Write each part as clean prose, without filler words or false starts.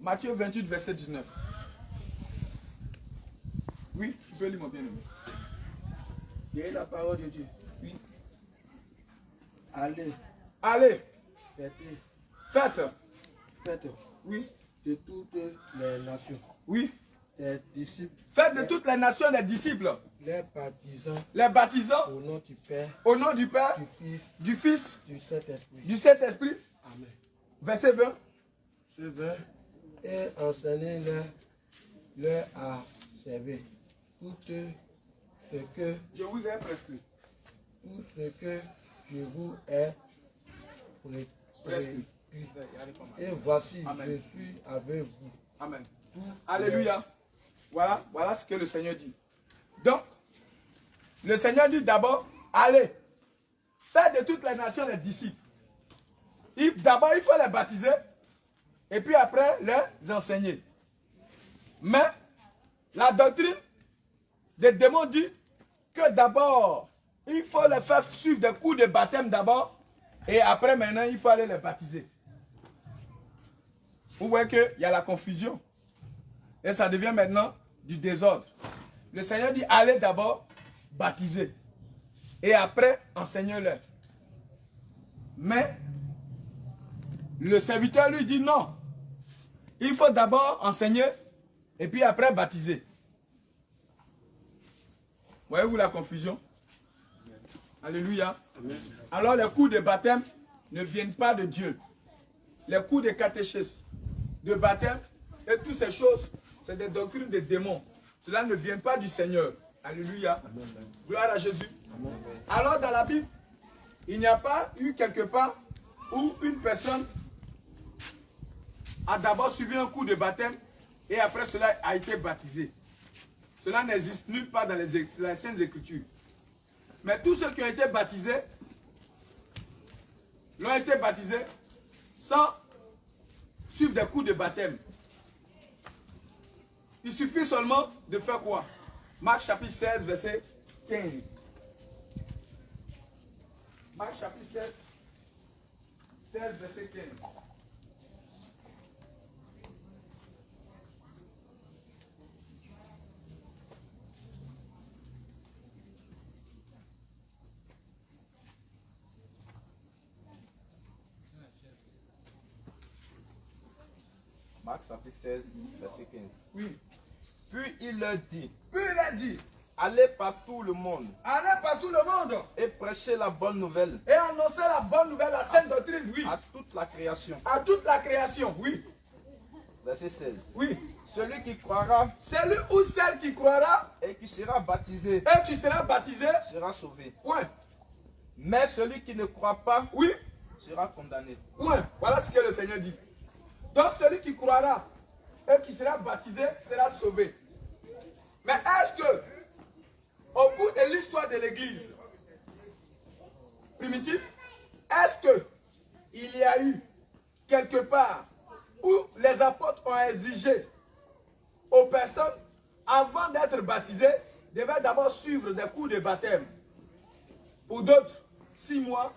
Matthieu 28, verset 19. Oui, tu peux lire mon bien-aimé. Et la parole de Dieu. Oui. Allez, Allez, faites faites. Oui, de toutes les nations oui. des disciples. Faites de toutes les nations des disciples. Les baptisants Les baptisants au nom du Père, au nom du Père, du Fils, du Fils, du Saint-Esprit. du Saint-Esprit. Amen. Verset 20. Ce vers et enseignez-leur à servir tout ce que Je vous ai prescrit. tout ce que je vous ai prescrit. Et voici, Amen. je suis avec vous. Amen. Alléluia. Voilà ce que le Seigneur dit. Donc, le Seigneur dit d'abord, allez, faites de toutes les nations les disciples. D'abord, il faut les baptiser et puis après, les enseigner. Mais la doctrine des démons dit que d'abord, il faut les faire suivre des cours de baptême d'abord et après, maintenant, il faut aller les baptiser. Vous voyez qu'il y a la confusion. Et ça devient maintenant du désordre. Le Seigneur dit, allez d'abord baptiser. Et après, enseignez-leur. Mais, le serviteur lui dit non. Il faut d'abord enseigner et puis après baptiser. Voyez-vous la confusion? Alléluia. Amen. Alors les cours de baptême ne viennent pas de Dieu. Les cours de catéchisme, de baptême et toutes ces choses, c'est des doctrines des démons. Cela ne vient pas du Seigneur. Alléluia. Amen. Gloire à Jésus. Amen. Alors dans la Bible, il n'y a pas eu quelque part où une personne a d'abord suivi un cours de baptême et après cela a été baptisé. Cela n'existe nulle part dans les Saintes Écritures. Mais tous ceux qui ont été baptisés l'ont été baptisés sans suivre des cours de baptême. Il suffit seulement de faire quoi? Marc chapitre 16, verset 15. Marc chapitre 16, verset 15. Marc chapitre 16, verset 15. Oui. Puis il leur dit, allez par tout le monde et prêchez la bonne nouvelle et annoncez la bonne nouvelle, la sainte doctrine, oui. à toute la création. À toute la création, oui. Verset 16. Oui. Celui qui croira Celui ou celle qui croira et qui sera baptisé sera sauvé. Ouais. Mais celui qui ne croit pas Oui. sera condamné. Ouais. Voilà ce que le Seigneur dit. Donc celui qui croira et qui sera baptisé sera sauvé. Mais est-ce que, au cours de l'histoire de l'Église primitive, est-ce que il y a eu quelque part où les apôtres ont exigé aux personnes, avant d'être baptisées, devaient d'abord suivre des cours de baptême? Pour d'autres, 6 mois.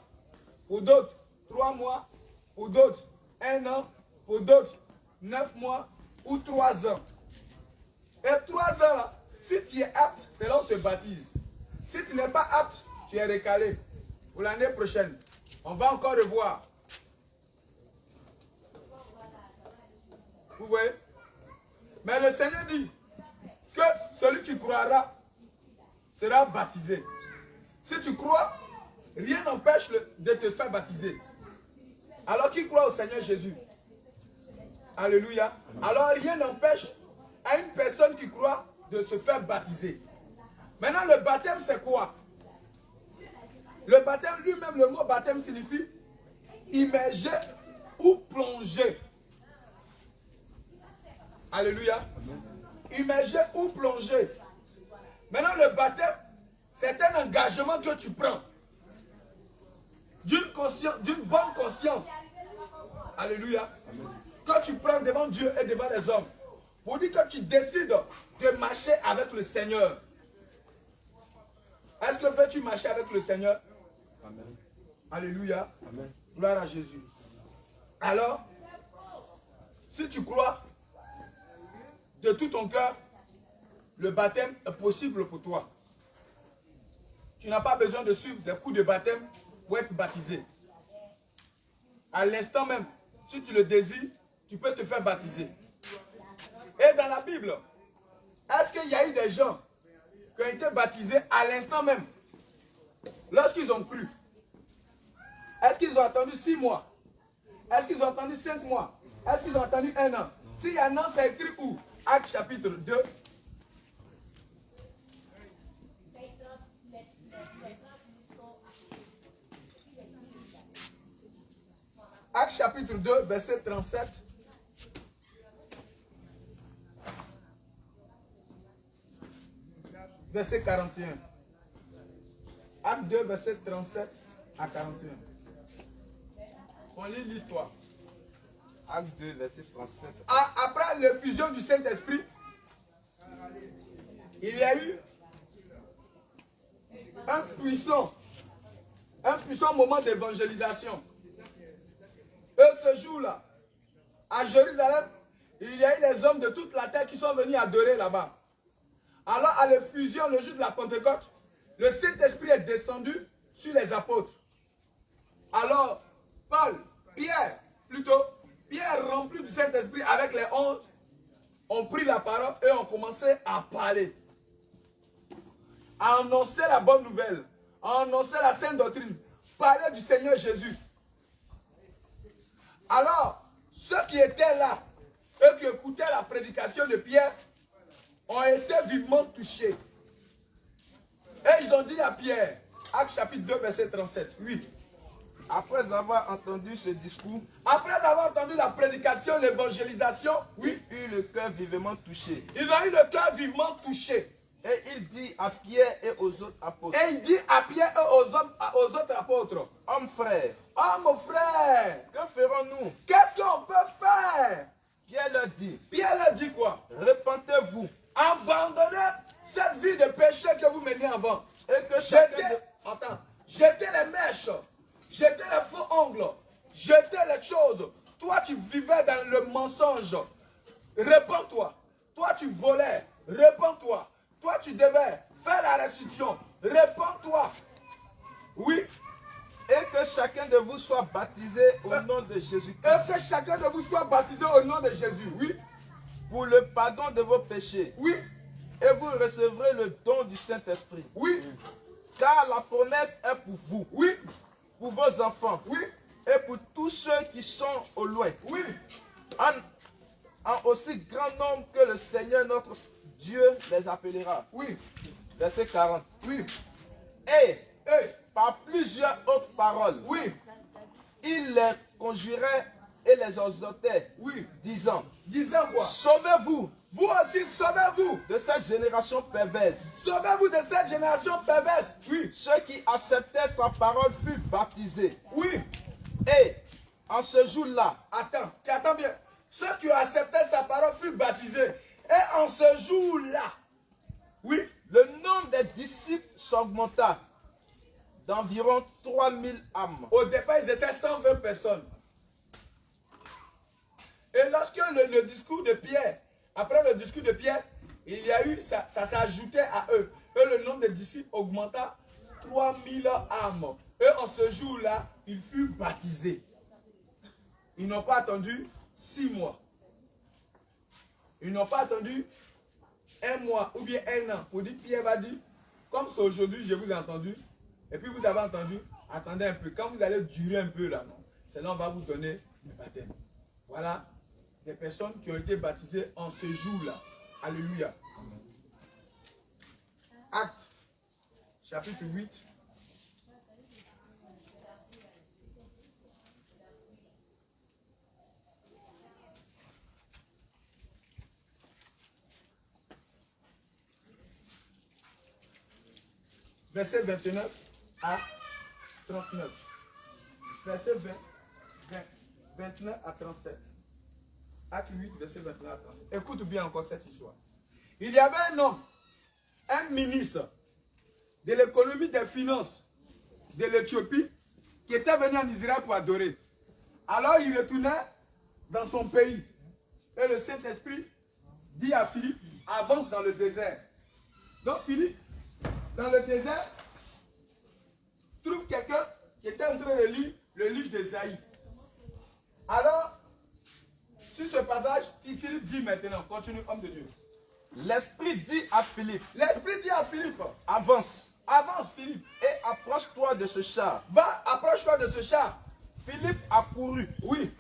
Pour d'autres, 3 mois. Pour d'autres, 1 an. Pour d'autres, 9 mois ou 3 ans. Et 3 ans, là, si tu es apte, c'est là où on te baptise. Si tu n'es pas apte, tu es recalé. Pour l'année prochaine, on va encore revoir. Vous voyez? Mais le Seigneur dit que celui qui croira sera baptisé. Si tu crois, rien n'empêche de te faire baptiser. Alors qui croit au Seigneur Jésus? Alléluia. Alors rien n'empêche à une personne qui croit de se faire baptiser. Maintenant, le baptême, c'est quoi? Le baptême lui-même, le mot baptême signifie immerger ou plonger. Alléluia. Immerger ou plonger. Maintenant, le baptême, c'est un engagement que tu prends. D'une bonne conscience. Alléluia. Que tu prends devant Dieu et devant les hommes. Pour dire que tu décides de marcher avec le Seigneur. Est-ce que veux-tu marcher avec le Seigneur? Amen. Alléluia. Amen. Gloire à Jésus. Alors, si tu crois, de tout ton cœur, le baptême est possible pour toi. Tu n'as pas besoin de suivre des cours de baptême pour être baptisé. À l'instant même, si tu le désires, tu peux te faire baptiser. Et dans la Bible, est-ce qu'il y a eu des gens qui ont été baptisés à l'instant même, lorsqu'ils ont cru? Est-ce qu'ils ont attendu 6 mois? Est-ce qu'ils ont attendu 5 mois? Est-ce qu'ils ont attendu 1 an? S'il y a un an, c'est écrit où? Actes chapitre 2. Actes chapitre 2, verset 37. Verset 41. Acte 2, verset 37 à 41. On lit l'histoire. Acte 2, verset 37. Après l'effusion du Saint-Esprit, il y a eu un puissant moment d'évangélisation. Et ce jour-là, à Jérusalem, il y a eu les hommes de toute la terre qui sont venus adorer là-bas. Alors, à l'effusion, le jour de la Pentecôte, le Saint-Esprit est descendu sur les apôtres. Alors, Pierre, rempli du Saint-Esprit avec les 11, ont pris la parole et ont commencé à parler. À annoncer la bonne nouvelle, à annoncer la sainte doctrine, parler du Seigneur Jésus. Alors, ceux qui étaient là et qui écoutaient la prédication de Pierre ont été vivement touchés. Et ils ont dit à Pierre, Actes chapitre 2, verset 37, oui. Après avoir entendu ce discours, Après avoir entendu la prédication, l'évangélisation, oui. il eut le cœur vivement touché. Il a eu le cœur vivement touché. Et il dit à Pierre et aux autres apôtres, Et il dit à Pierre et aux autres apôtres, hommes frères, oh mon frère, que ferons-nous? qu'est-ce qu'on peut faire? Pierre leur dit, Pierre leur dit quoi? repentez-vous Abandonnez cette vie de péché que vous menez avant. et que chacun Jetez les mèches, jetez les faux ongles, jetez les choses. Toi, tu vivais dans le mensonge. Répands-toi. Toi, tu volais. Répands-toi. Toi, tu devais faire la restitution. Répands-toi. Oui. et que chacun de vous soit baptisé au nom de Jésus-Christ. Et que chacun de vous soit baptisé au nom de Jésus. Oui. Pour le pardon de vos péchés. Oui. Et vous recevrez le don du Saint-Esprit. Oui. Car la promesse est pour vous. Oui. Pour vos enfants. Oui. Et pour tous ceux qui sont au loin. Oui. En aussi grand nombre que le Seigneur notre Dieu les appellera. Oui. Verset 40. Oui. Et par plusieurs autres paroles, Oui. il les conjurait et les exhortait, Oui. disant, Disant quoi? sauvez-vous Vous aussi, sauvez-vous. de cette génération perverse. Sauvez-vous de cette génération perverse. Oui. Ceux qui acceptaient sa parole furent baptisés. Oui. Et en ce jour-là, Attends, tu attends bien. Ceux qui ont accepté sa parole furent baptisés. Et en ce jour-là, oui, le nombre des disciples s'augmenta d'environ 3000 âmes. au départ, ils étaient 120 personnes. Et lorsque le discours de Pierre, après le discours de Pierre, il y a eu, ça s'ajoutait à eux. Et le nombre de disciples augmenta 3000 âmes. Et en ce jour-là, ils furent baptisés. Ils n'ont pas attendu 6 mois. Ils n'ont pas attendu 1 mois ou bien 1 an pour dire Pierre va dire, comme c'est aujourd'hui, je vous ai entendu, et puis vous avez entendu, attendez un peu. Quand vous allez durer un peu là, c'est là on va vous donner le baptême. Voilà des personnes qui ont été baptisées en ce jour-là. Alléluia. Actes, chapitre 8. Verset 29 à 39. Verset 29 à 37. Acte 8, verset 29 à 37. Écoute bien encore cette histoire. Il y avait un homme, un ministre de l'économie des finances de l'Éthiopie qui était venu en Israël pour adorer. Alors il retournait dans son pays. Et le Saint-Esprit dit à Philippe, avance dans le désert. Donc Philippe, dans le désert, trouve quelqu'un qui était en train de lire le livre d'Ésaïe. Alors, sur ce passage, Philippe dit maintenant, continue, homme de Dieu. L'Esprit dit à Philippe, L'Esprit dit à Philippe, avance avance Philippe, et approche-toi de ce char. va, approche-toi de ce char. Philippe accourut Oui,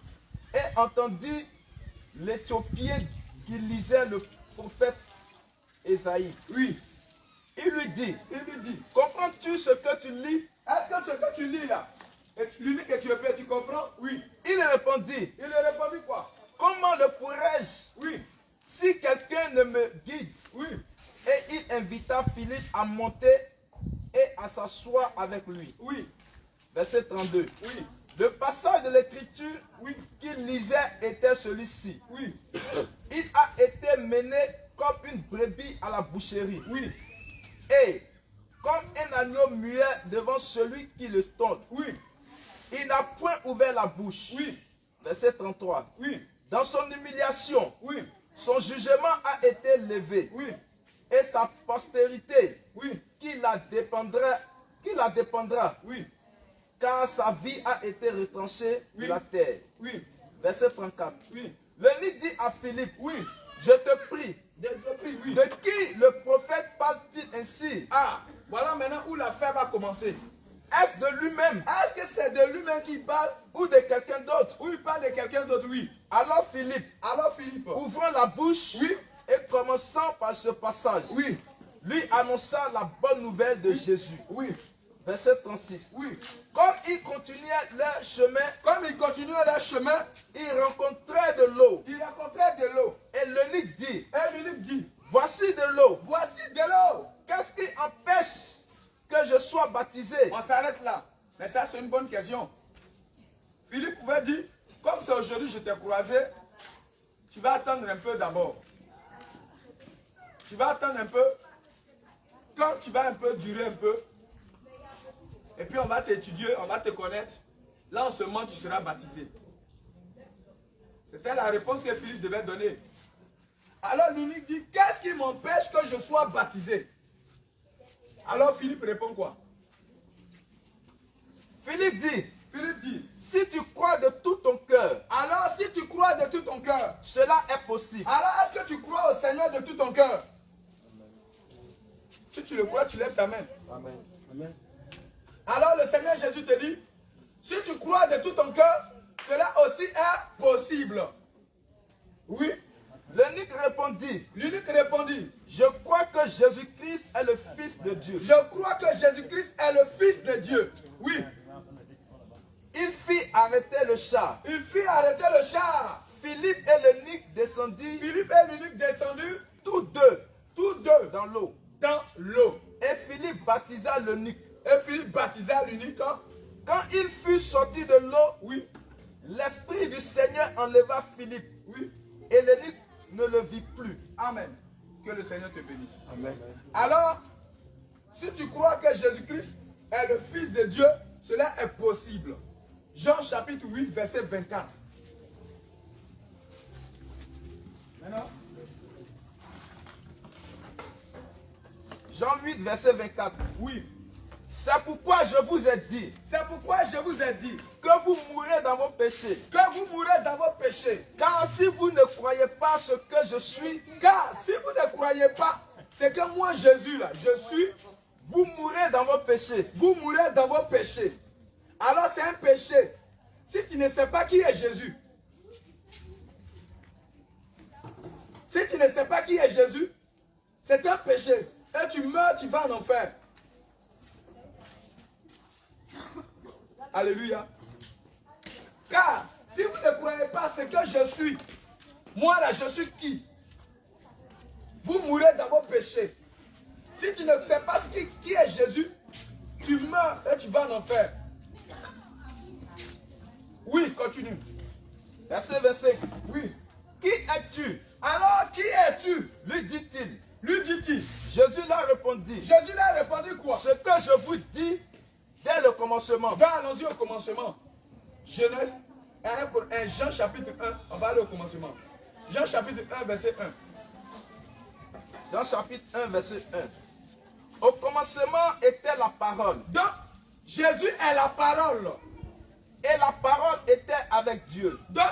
et entendit l'Éthiopien qui lisait le prophète Ésaïe. oui. Il lui dit, comprends-tu ce que tu lis? Est-ce que ce que tu lis là, l'unique Éthiopien, tu comprends? Oui. Il répondit, Il a répondu quoi? comment le pourrais-je Oui, si quelqu'un ne me guide? oui, Et il invita Philippe à monter et à s'asseoir avec lui. oui, Verset 32. oui, Le passage de l'écriture oui, qu'il lisait était celui-ci. oui, Il a été mené comme une brebis à la boucherie. oui, Et comme un agneau muet devant celui qui le tond. oui, Il n'a point ouvert la bouche. oui, Verset 33. oui, Dans son humiliation, oui, son jugement a été levé. oui, Et sa postérité, oui, qui la dépendra, oui, car sa vie a été retranchée de la terre. oui, Verset 34. oui, L'eunuque dit à Philippe, oui, je te prie, oui. de qui le prophète parle-t-il ainsi? Ah, voilà maintenant où l'affaire va commencer. Est-ce de lui-même Est-ce que c'est de lui-même qui parle ou de quelqu'un d'autre? ou il parle de quelqu'un d'autre? Oui. Alors Philippe, Alors Philippe, ouvrant la bouche, oui, et commençant par ce passage, oui, lui annonça la bonne nouvelle de Jésus. oui, Verset 36. oui. Comme ils continuaient leur chemin, Comme ils continuaient leur chemin, ils rencontraient de l'eau. ils rencontraient de l'eau. Et l'eunuque dit, Et Philippe dit, voici de l'eau. voici de l'eau. Qu'est-ce qui empêche que je sois baptisé? On s'arrête là. Mais ça, c'est une bonne question. Philippe pouvait dire, comme c'est aujourd'hui, je t'ai croisé, tu vas attendre un peu d'abord. Tu vas attendre un peu. Quand tu vas un peu durer un peu, et puis on va t'étudier, on va te connaître, là en ce moment, tu seras baptisé. C'était la réponse que Philippe devait donner. Alors l'unique dit, qu'est-ce qui m'empêche que je sois baptisé? Alors Philippe répond quoi? Philippe dit, Si si tu crois de tout ton cœur, alors si tu crois de tout ton cœur, cela est possible. alors est-ce que tu crois au Seigneur de tout ton cœur? Si tu le crois, tu lèves ta main. Amen. Amen. Alors le Seigneur Jésus te dit, si tu crois de tout ton cœur, cela aussi est possible. Oui. L'eunuque répondit, L'unique répondit, je crois que Jésus-Christ est le Fils de Dieu. je crois que Jésus-Christ est le Fils de Dieu. Oui. Il fit arrêter le char. Il fit arrêter le char. Philippe et l'eunuque descendirent Philippe et l'unique descendus, tous deux dans l'eau. l'eau. Et Philippe baptisa l'eunuque. Et Philippe baptisa l'unique. Quand il fut sorti de l'eau, Oui, l'Esprit du Seigneur enleva Philippe. oui. Et l'eunuque ne le vit plus. Amen. Que le Seigneur te bénisse. Amen. Alors, si tu crois que Jésus-Christ est le Fils de Dieu, cela est possible. Jean chapitre 8, verset 24. Maintenant, Jean 8, verset 24. oui. C'est pourquoi je vous ai dit C'est pourquoi je vous ai dit que vous mourrez dans vos péchés. que vous mourrez dans vos péchés. Car si vous ne croyez pas ce que je suis, Car si vous ne croyez pas, c'est que moi, Jésus, là, je suis, vous mourrez dans vos péchés. vous mourrez dans vos péchés. Alors c'est un péché. Si tu ne sais pas qui est Jésus, si tu ne sais pas qui est Jésus, c'est un péché. Et tu meurs, tu vas en enfer. Alléluia. Car si vous ne croyez pas ce que je suis, moi là, je suis qui? Vous mourrez dans vos péchés. Si tu ne sais pas qui est Jésus, tu meurs et tu vas en enfer. Oui, continue. Verset 25. Oui. Qui es-tu? Alors, qui es-tu? Lui dit-il. Lui dit-il. Jésus leur répondit. Jésus leur a répondu quoi? Ce que je vous dis dès le commencement. Donc, allons-y au commencement. Genèse 1 pour 1, Jean chapitre 1, on va aller au commencement. Jean chapitre 1, verset 1. Jean chapitre 1, verset 1. Au commencement était la parole. Donc, Jésus est la parole. Et la parole était avec Dieu. Donc,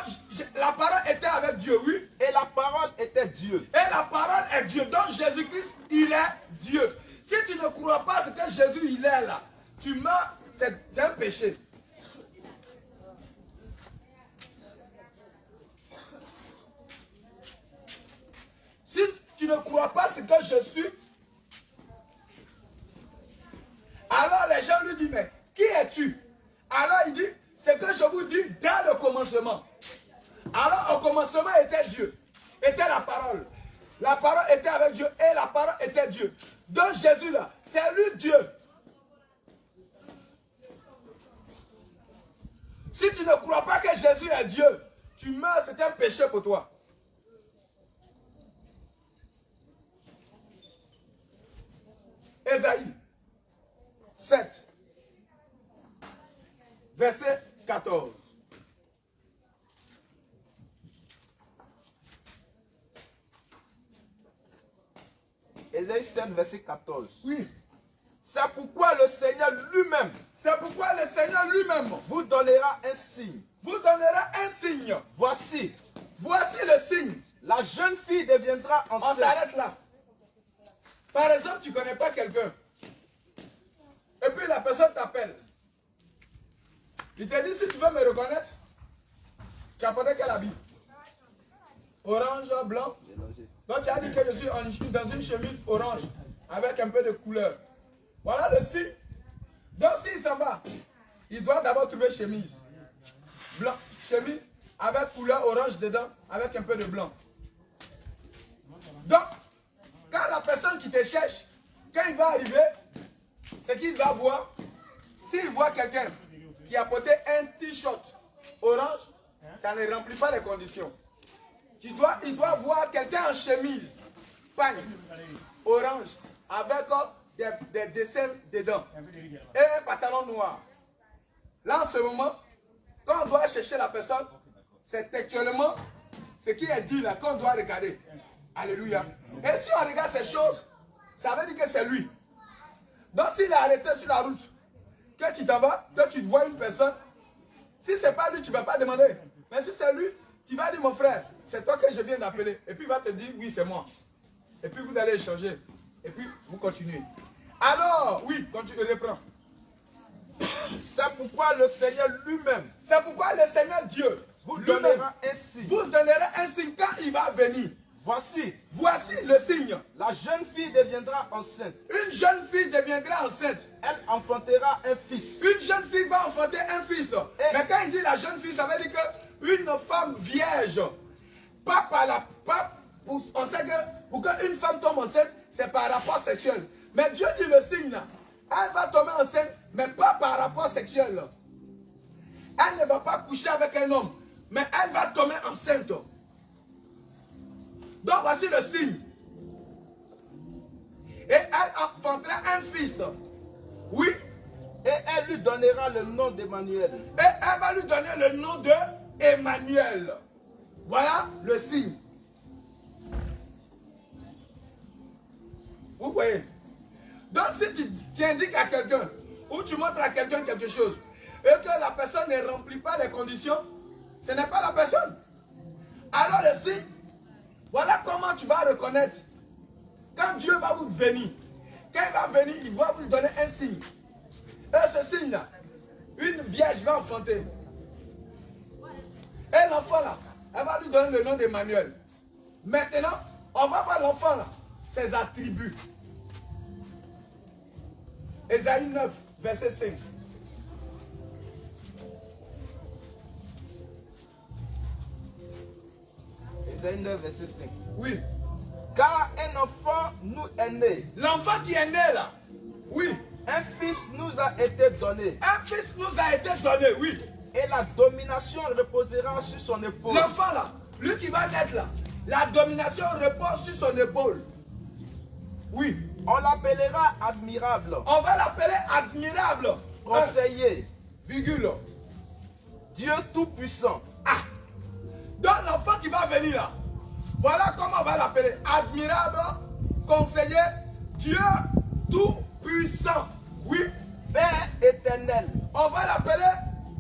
la parole était avec Dieu, oui. Et la parole était Dieu. Et la parole est Dieu. Donc, Jésus-Christ, il est Dieu. Si tu ne crois pas ce que Jésus, il est là, tu meurs, c'est un péché. Si tu ne crois pas ce que je suis, alors les gens lui disent, mais qui es-tu? Alors il dit, c'est que je vous dis dans le commencement. Alors au commencement était Dieu, était la parole. La parole était avec Dieu et la parole était Dieu. Donc Jésus là, c'est lui Dieu. Si tu ne crois pas que Jésus est Dieu, tu meurs, c'est un péché pour toi. Ésaïe 7, verset 14. Ésaïe 7, verset 14. Oui. C'est pourquoi le Seigneur lui-même C'est pourquoi le Seigneur lui-même vous donnera un signe. vous donnera un signe. Voici, Voici le signe. la jeune fille deviendra On enceinte. s'arrête là. Par exemple, tu ne connais pas quelqu'un. Et puis la personne t'appelle. Il te dit, si tu veux me reconnaître, tu as porté quel habit? Orange, blanc. Donc tu as dit que je suis dans une chemise orange avec un peu de couleur. Voilà le signe. Donc s'il s'en va, il doit d'abord trouver chemise. Blanc, chemise avec couleur orange dedans, avec un peu de blanc. Donc, quand la personne qui te cherche, quand il va arriver, c'est qu'il va voir. S'il voit quelqu'un qui a porté un t-shirt orange, ça ne remplit pas les conditions. Il doit voir quelqu'un en chemise, pagne, orange, avec des dessins dedans et un pantalon noir. Là, en ce moment, quand on doit chercher la personne, c'est actuellement ce qui est dit là qu'on doit regarder. Alléluia. Et si on regarde ces choses, ça veut dire que c'est lui. Donc s'il est arrêté sur la route, que tu t'en vas, que tu vois une personne, si ce n'est pas lui, tu ne vas pas demander. Mais si c'est lui, tu vas dire, mon frère, c'est toi que je viens d'appeler. Et puis il va te dire, oui, c'est moi. Et puis vous allez échanger. Et puis vous continuez. Alors, oui, quand tu reprends. C'est pourquoi le Seigneur lui-même C'est pourquoi le Seigneur Dieu vous lui-même donnera un signe. vous donnera un signe quand il va venir. Voici, Voici le signe. la jeune fille deviendra enceinte. Une jeune fille deviendra enceinte. Elle enfantera un fils. Une jeune fille va enfanter un fils. Mais quand il dit la jeune fille, ça veut dire qu'une femme vierge, pas par la... on sait que pour qu'une femme tombe enceinte, c'est par rapport sexuel. Mais Dieu dit le signe là. Elle va tomber enceinte, mais pas par rapport sexuel. Elle ne va pas coucher avec un homme, mais elle va tomber enceinte. Donc voici le signe. Et elle enfantera un fils. Oui. Et elle lui donnera le nom d'Emmanuel. Et elle va lui donner le nom de Emmanuel. Voilà le signe. Vous voyez? Donc si tu indiques à quelqu'un, ou tu montres à quelqu'un quelque chose, et que la personne ne remplit pas les conditions, ce n'est pas la personne. Alors le signe, voilà comment tu vas reconnaître. Quand Dieu va vous venir, quand il va venir, il va vous donner un signe. Et ce signe-là, une vierge va enfanter. Et l'enfant là, elle va lui donner le nom d'Emmanuel. Maintenant, on va voir l'enfant là, ses attributs. Ésaïe 9, verset 5. Ésaïe 9, verset 5. Oui. Car un enfant nous est né. L'enfant qui est né là, oui. Un fils nous a été donné. Un fils nous a été donné, oui. Et la domination reposera sur son épaule. L'enfant là, lui qui va naître là, la domination repose sur son épaule. Oui. On l'appellera admirable. On va l'appeler admirable. Conseiller. Virgule. Dieu tout-puissant. Ah. Donc l'enfant qui va venir là, voilà comment on va l'appeler. Admirable, conseiller, Dieu tout-puissant. Oui, Père éternel, on va l'appeler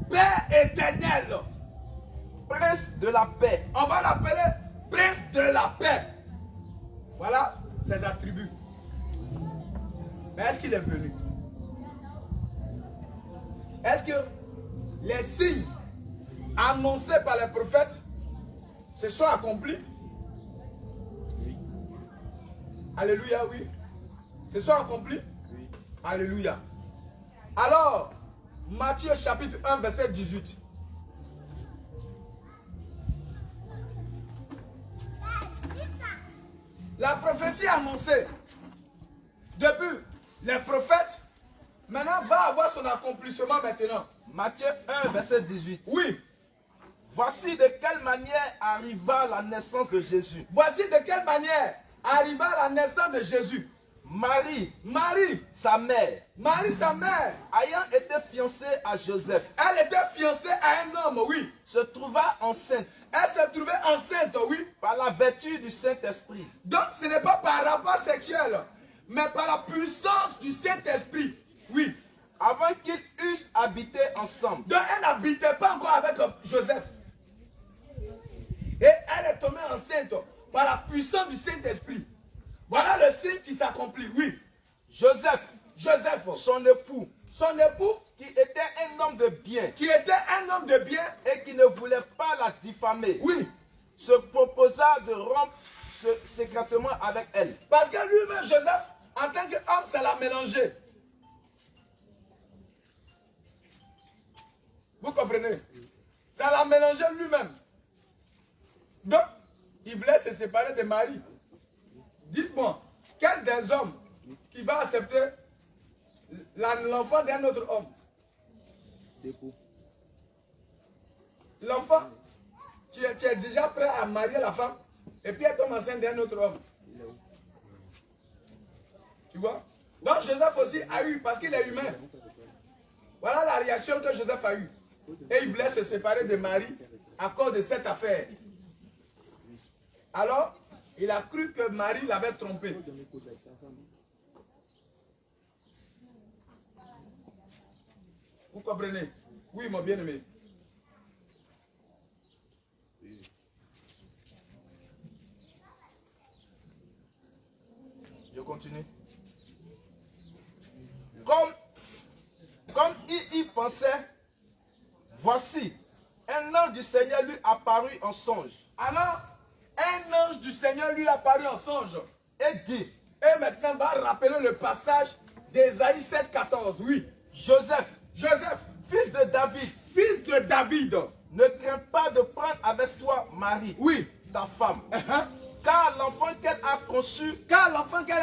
Père éternel. Prince de la paix, On va l'appeler Prince de la paix. Voilà ses attributs. Mais est-ce qu'il est venu? Est-ce que les signes annoncés par les prophètes se sont accomplis? Alléluia, oui. Se sont accomplis? Oui. Alléluia. Alors, Matthieu chapitre 1, verset 18. La prophétie annoncée depuis les prophètes, maintenant va avoir son accomplissement maintenant. Matthieu 1, verset 18. Oui. Voici de quelle manière arriva la naissance de Jésus. Voici de quelle manière arriva la naissance de Jésus. Marie, Marie, sa mère, sa mère, ayant été fiancée à Joseph, elle était fiancée à un homme, oui. se trouva enceinte. Elle se trouvait enceinte, oui. Par la vertu du Saint-Esprit. Donc ce n'est pas par rapport sexuel, mais par la puissance du Saint-Esprit, oui. Avant qu'ils eussent habité ensemble. Donc elle n'habitait pas encore avec Joseph. Et elle est tombée enceinte par la puissance du Saint-Esprit. Voilà le signe qui s'accomplit, oui. Joseph, son époux, qui était un homme de bien, et qui ne voulait pas la diffamer, oui, se proposa de rompre secrètement avec elle. Parce que lui-même, Joseph, en tant qu'homme, ça l'a mélangé. Vous comprenez? Ça l'a mélangé lui-même. Donc, il voulait se séparer de Marie. Dites-moi, quel des hommes qui va accepter l'enfant d'un autre homme? L'enfant, tu es déjà prêt à marier la femme et puis elle tombe enceinte d'un autre homme. Tu vois? Donc Joseph aussi a eu, parce qu'il est humain. Voilà la réaction que Joseph a eue. Et il voulait se séparer de Marie à cause de cette affaire. Alors, il a cru que Marie l'avait trompé. Vous comprenez? Oui, mon bien-aimé. Je continue. Comme il y pensait, voici, un ange du Seigneur lui apparut en songe. Alors, un ange du Seigneur lui apparut en songe. Et dit, et maintenant va rappeler le passage d'Ésaïe 7,14. Oui. Joseph, fils de David, ne crains pas de prendre avec toi Marie, oui, ta femme. Car l'enfant qu'elle a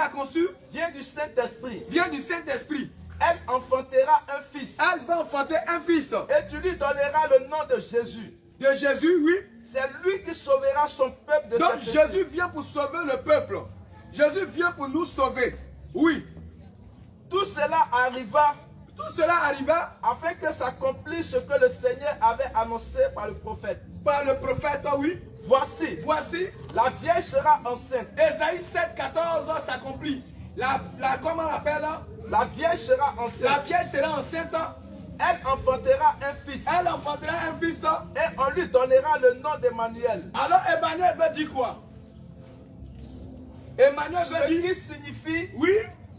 conçu, vient du Saint-Esprit. Elle enfantera un fils. Elle va enfanter un fils. Et tu lui donneras le nom de Jésus. De Jésus, oui. C'est lui qui sauvera son peuple de Donc Jésus vient pour sauver le peuple. Jésus vient pour nous sauver. Oui. Tout cela arriva afin que s'accomplisse ce que le Seigneur avait annoncé par le prophète. Oui. Voici, la vieille sera enceinte. Ésaïe 7,14 s'accomplit. Comment on appelle là? La vieille sera enceinte. Elle enfantera un fils. Et on lui donnera le nom d'Emmanuel. Alors Emmanuel veut dire quoi? Emmanuel veut dire, qui signifie, oui,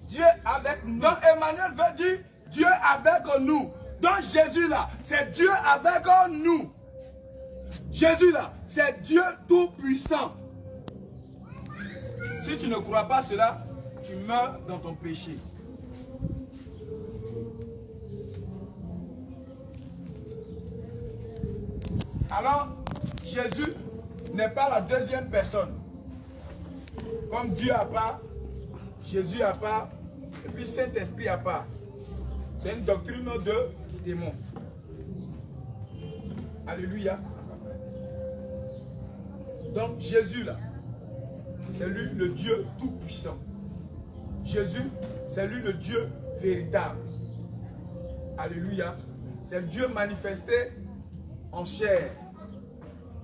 Dieu avec nous. Donc Emmanuel veut dire Dieu avec nous. Donc Jésus là, c'est Dieu avec nous. Jésus là, c'est Dieu tout puissant. Si tu ne crois pas cela, tu meurs dans ton péché. Alors, Jésus n'est pas la deuxième personne. Comme Dieu à part, Jésus à part, et puis Saint-Esprit à part. C'est une doctrine de démons. Alléluia. Donc Jésus là, c'est lui le Dieu tout-puissant. Jésus, c'est lui le Dieu véritable. Alléluia. C'est le Dieu manifesté en chair.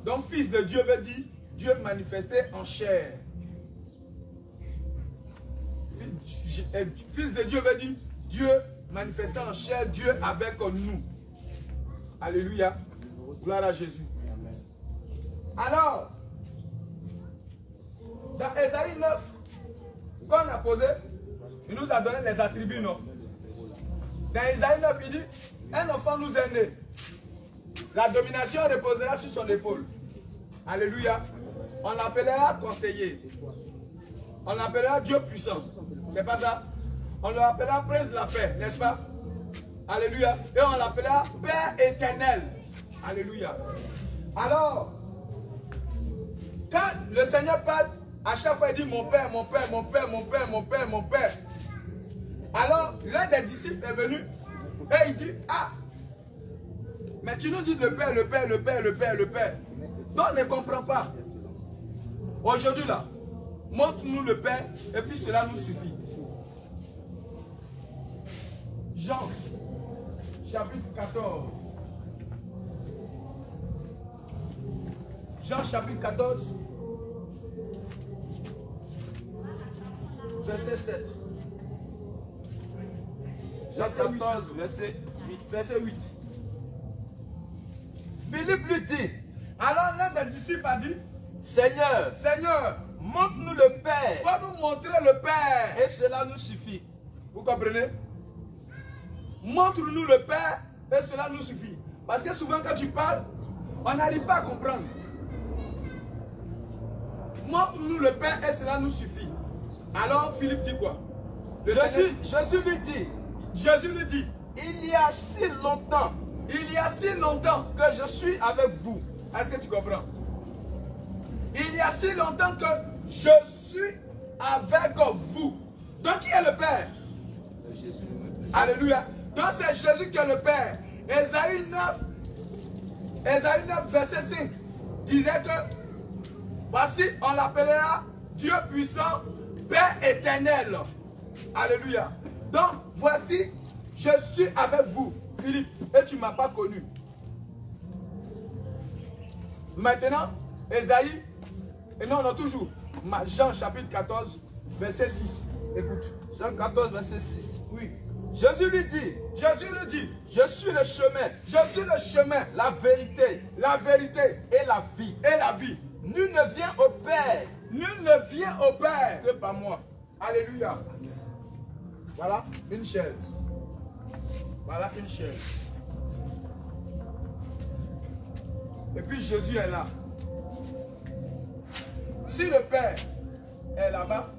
Donc fils de Dieu veut dire Dieu manifesté en chair. Fils de Dieu veut dire Dieu manifesté en chair, Dieu avec nous. Alléluia. Gloire à Jésus. Alors, dans Ésaïe 9, quand on a posé, il nous a donné les attributs, non? Dans Ésaïe 9, il dit, un enfant nous est né. La domination reposera sur son épaule. Alléluia. On l'appellera conseiller. On l'appellera Dieu puissant. C'est pas ça? On l'appellera prince de la paix, n'est-ce pas? Alléluia. Et on l'appellera Père éternel. Alléluia. Alors, quand le Seigneur parle, à chaque fois il dit mon Père, mon Père, mon Père, mon Père, mon Père, mon Père. Alors, l'un des disciples est venu et il dit, ah, mais tu nous dis le Père, le Père, le Père, le Père, le Père. Donc on ne comprend pas. Aujourd'hui là, montre-nous le Père et puis cela nous suffit. Jean, chapitre 14. Jean, chapitre 14, verset 7. Jean 14, verset 8. Verset 8. Philippe lui dit, alors l'un des disciples a dit, Seigneur, Seigneur, montre-nous le Père, va nous montrer le Père. et cela nous suffit. Vous comprenez? Montre-nous le Père et cela nous suffit. Parce que souvent quand tu parles, on n'arrive pas à comprendre. Montre-nous le Père et cela nous suffit. Alors Philippe dit quoi? Jésus lui dit, il y a si longtemps que je suis avec vous. Est-ce que tu comprends? Il y a si longtemps que je suis avec vous. Donc qui est le Père? Alléluia. Donc c'est Jésus qui est le Père. Ésaïe 9, verset 5 disait que voici, on l'appellera Dieu puissant, Père éternel. Alléluia. Donc voici, je suis avec vous, Philippe, et tu ne m'as pas connu. Maintenant, Ésaïe, et non, toujours, Jean chapitre 14, verset 6. Écoute. Jean 14, verset 6. Oui. Jésus lui dit, je suis le chemin, la vérité et la vie. Nul ne vient au Père que par moi. Alléluia. Voilà une chaise. Et puis Jésus est là. Si le Père est là-bas,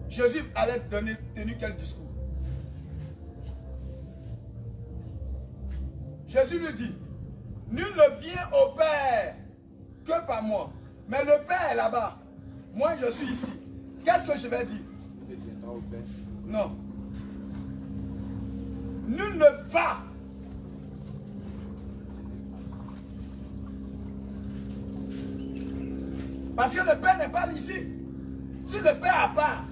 Jésus allait tenir quel discours? Jésus lui dit, nul ne vient au Père que par moi. Mais le Père est là-bas. Moi, je suis ici. Qu'est-ce que je vais dire? Non. Nul ne va. Parce que le Père n'est pas ici. Si le Père a part,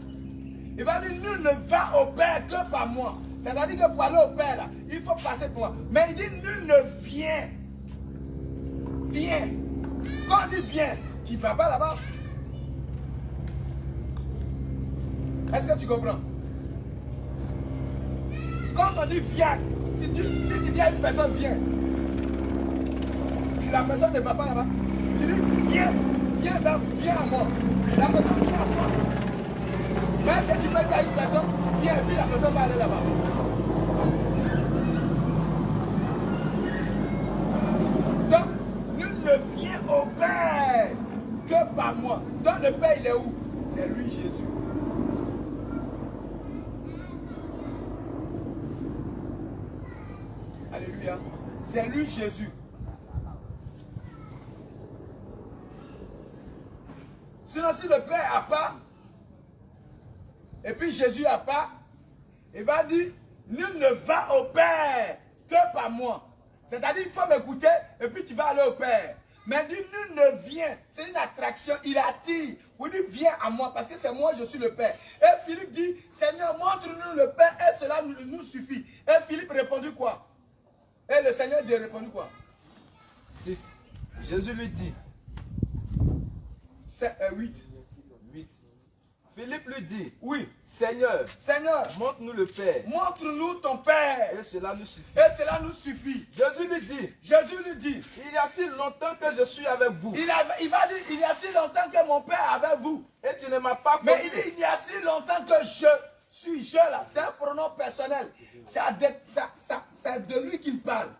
il va dire, nul ne va au Père que par moi. C'est-à-dire que pour aller au Père, là, il faut passer par moi. Mais il dit, nul ne vient. Viens. Quand il vient, tu ne vas pas là-bas. Est-ce que tu comprends? Quand on dit viens, si tu dis à une personne viens, la personne ne va pas là-bas. Tu dis viens à moi. La personne vient à toi. Mais est-ce que tu peux dire à une personne viens et puis la personne va aller là-bas? Donc, nul ne vient au Père que par moi. Donc le Père il est où? C'est lui Jésus. Alléluia. C'est lui Jésus. Sinon, si le Père n'a pas, et puis Jésus n'a pas, il va dire, nul ne va au Père que par moi. C'est-à-dire, il faut m'écouter, et puis tu vas aller au Père. Mais dit, nul ne vient, c'est une attraction, il attire. Vous dites, viens à moi, parce que c'est moi, je suis le Père. Et Philippe dit, Seigneur, montre-nous le Père, et cela nous suffit. Et Philippe répondit quoi? Et le Seigneur lui répondit quoi? 6. Jésus lui dit, 8. Philippe lui dit, oui, Seigneur, Seigneur, montre-nous le Père. montre-nous ton Père. Et cela nous suffit. Et cela nous suffit. Jésus lui dit, Il y a si longtemps que je suis avec vous. va dire, il y a si longtemps que mon Père est avec vous. Et tu ne m'as pas connu. Mais il dit, il y a si longtemps que je là. C'est un pronom personnel. C'est de lui qu'il parle.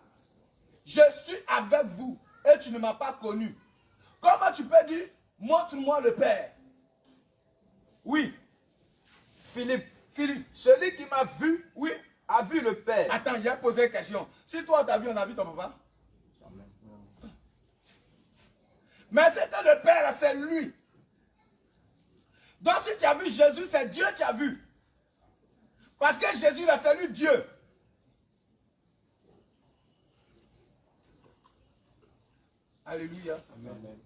Je suis avec vous et tu ne m'as pas connu. Comment tu peux dire, montre-moi le Père? Oui. Philippe, Philippe, celui qui m'a vu, oui, a vu le Père. attends, j'ai posé une question. Si toi t'as vu, on a vu ton papa? Mais c'était le Père, c'est lui. Donc si tu as vu Jésus, c'est Dieu qui a vu. Parce que Jésus, là, c'est lui Dieu. Alléluia. Amen.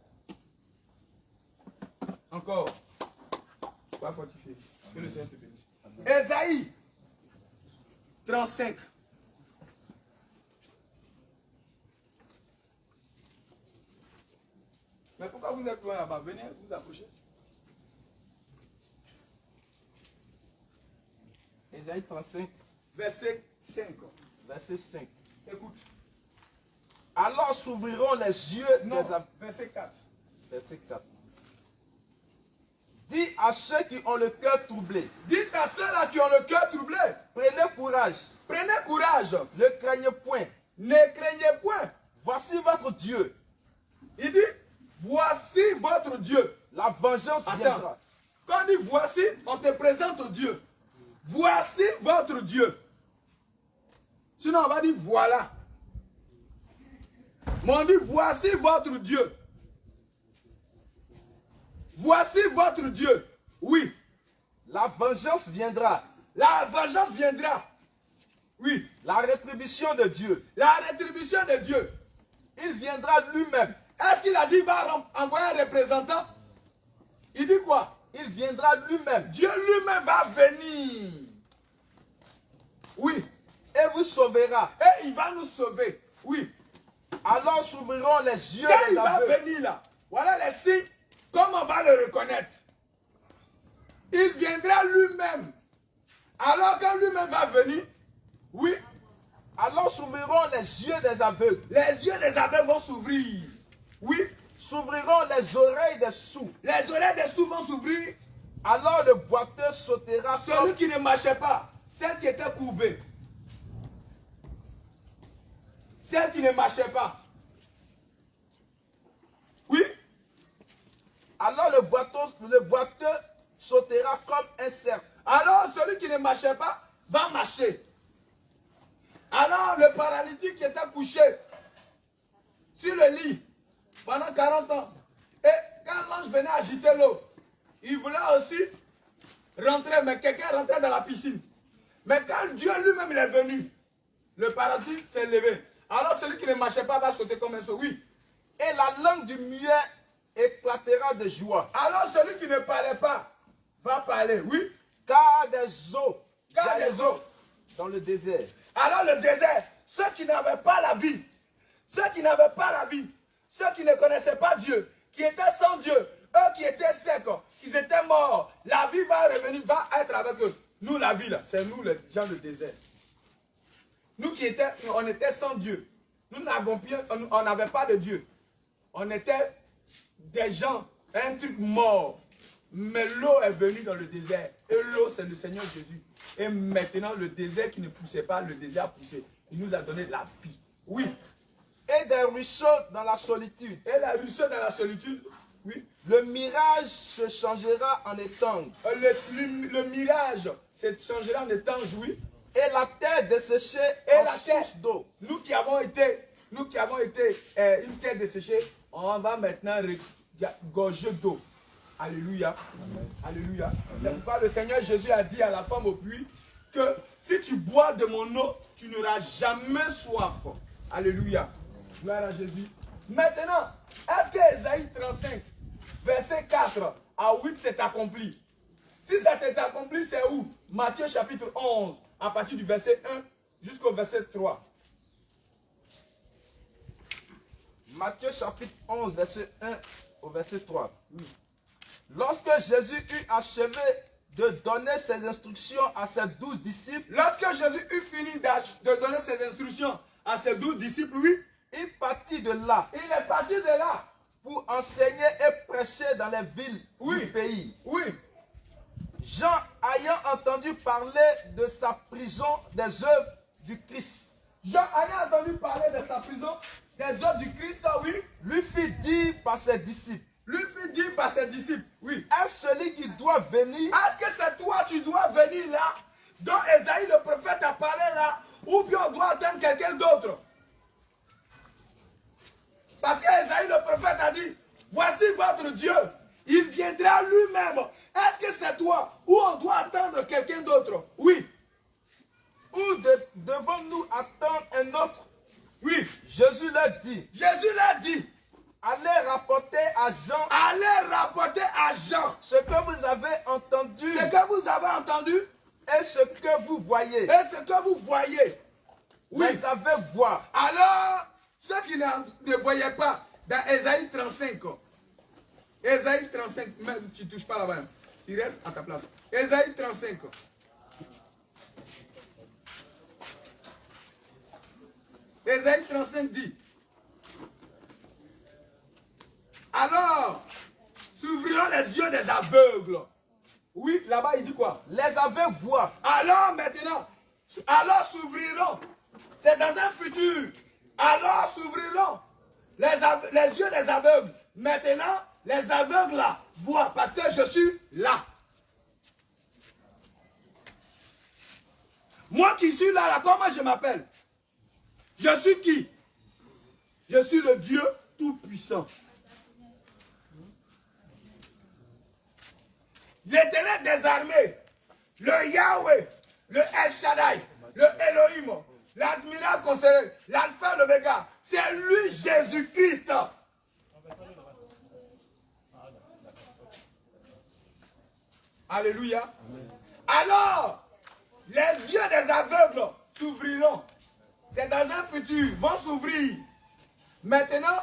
Encore. Sois fortifié. Que le Seigneur te bénisse. Ésaïe 35. Mais pourquoi vous êtes loin là-bas? Venez vous approcher. Ésaïe 35, Verset 5. verset 5. Écoute. Alors s'ouvriront les yeux Non, des aveugles. verset 4. Verset 4. Dis à ceux qui ont le cœur troublé. Dites à ceux-là qui ont le cœur troublé. Prenez courage. Prenez courage. Ne craignez point. Ne craignez point. Voici votre Dieu. Il dit, voici votre Dieu. La vengeance viendra. Attends. Quand on dit voici, on te présente Dieu. Voici votre Dieu. Sinon, on va dire voilà. Mais on dit voici votre Dieu. Voici votre Dieu. Oui. La vengeance viendra. La vengeance viendra. Oui. La rétribution de Dieu. La rétribution de Dieu. Il viendra lui-même. Est-ce qu'il a dit qu'il va envoyer un représentant? Il dit quoi? Il viendra lui-même. Dieu lui-même va venir. Oui. Et vous sauvera. Et il va nous sauver. Oui. Alors s'ouvriront les yeux Quand des il va aveugles. venir là, voilà les signes. Comment on va le reconnaître? Il viendra lui-même. Alors quand lui-même va venir, oui, Alors s'ouvriront les yeux des aveugles. les yeux des aveugles vont s'ouvrir. Oui, S'ouvriront les oreilles des sourds. les oreilles des sourds vont s'ouvrir. Alors le boiteux sautera Celui comme... qui ne marchait pas, celle qui était courbée. Celle qui ne marchait pas. Oui, Alors le boiteux sautera comme un cerf. alors celui qui ne marchait pas va marcher. Alors le paralytique qui était couché sur le lit pendant 40 ans. Et quand l'ange venait agiter l'eau, il voulait aussi rentrer, mais quelqu'un rentrait dans la piscine. Mais quand Dieu lui-même est venu, le paralytique s'est levé. Alors celui qui ne marchait pas va sauter comme un saut. Oui. Et la langue du muet éclatera de joie. Alors celui qui ne parlait pas va parler. Oui. Car des eaux Car des eaux. dans le désert. Alors le désert, ceux qui n'avaient pas la vie, ceux qui n'avaient pas la vie, ceux qui ne connaissaient pas Dieu, qui étaient sans Dieu, eux qui étaient secs, qui étaient morts, la vie va revenir, va être avec eux. Nous, la vie, là, c'est nous les gens du désert. Nous qui étions, on était sans Dieu. Nous n'avons plus, on n'avait pas de Dieu. On était des gens, un truc mort. Mais l'eau est venue dans le désert. Et l'eau, c'est le Seigneur Jésus. Et maintenant, le désert qui ne poussait pas, le désert a poussé. Il nous a donné de la vie. Oui. Et des ruisseaux dans la solitude. Et la ruisseau dans la solitude, oui. Le mirage se changera en étang. Le mirage se changera en étange, oui. Et la terre desséchée Et en la terre, source d'eau. nous qui avons été une terre desséchée, on va maintenant gorger d'eau. Alléluia. Amen. Alléluia. C'est pourquoi le Seigneur Jésus a dit à la femme au puits que si tu bois de mon eau, tu n'auras jamais soif. Alléluia. Gloire à Jésus. Maintenant, est-ce que Ésaïe 35, verset 4 à 8 s'est accompli? Si ça s'est accompli, c'est où? Matthieu chapitre 11, à partir du verset 1 jusqu'au verset 3. Matthieu chapitre 11, verset 1 au verset 3. Lorsque Jésus eut achevé de donner ses instructions à ses 12 disciples, lorsque Jésus eut fini de donner ses instructions à ses 12 disciples, oui, il partit de là. Il est parti de là pour enseigner et prêcher dans les villes du pays. Oui. Jean, ayant entendu parler de sa prison, des œuvres du Christ. Jean, ayant entendu parler de sa prison, des œuvres du Christ, oui, lui fit dire par ses disciples. Oui. Est-ce celui qui doit venir? Est-ce que c'est toi tu dois venir là, dont Esaïe le prophète a parlé là, ou bien on doit attendre quelqu'un d'autre? Parce que Esaïe le prophète a dit, voici votre Dieu, il viendra lui-même. Est-ce que c'est toi ou on doit attendre quelqu'un d'autre? Oui. Ou devons-nous attendre un autre? Oui. Jésus leur dit. Allez rapporter à Jean. Ce que vous avez entendu. Et ce que vous voyez. Oui. Vous avez voir. Alors, ceux qui ne voyaient pas, dans Ésaïe 35. Ésaïe 35, même tu ne touches pas là-bas. Tu restes à ta place. Ésaïe 35. Ésaïe 35 dit. Alors, s'ouvriront les yeux des aveugles. Oui, là-bas il dit quoi? Les aveugles voient. Alors maintenant, alors s'ouvriront. C'est dans un futur. Alors s'ouvriront les yeux des aveugles. Maintenant, les aveugles là voient parce que je suis là. Moi qui suis là, comment je m'appelle? Je suis qui? Je suis le Dieu Tout-Puissant. L'Éternel des armées, le Yahweh, le El Shaddai, le Elohim, l'admirable conseiller, l'alpha et l'oméga, c'est lui Jésus-Christ. Alléluia. Alors, les yeux des aveugles s'ouvriront. C'est dans un futur, vont s'ouvrir. Maintenant,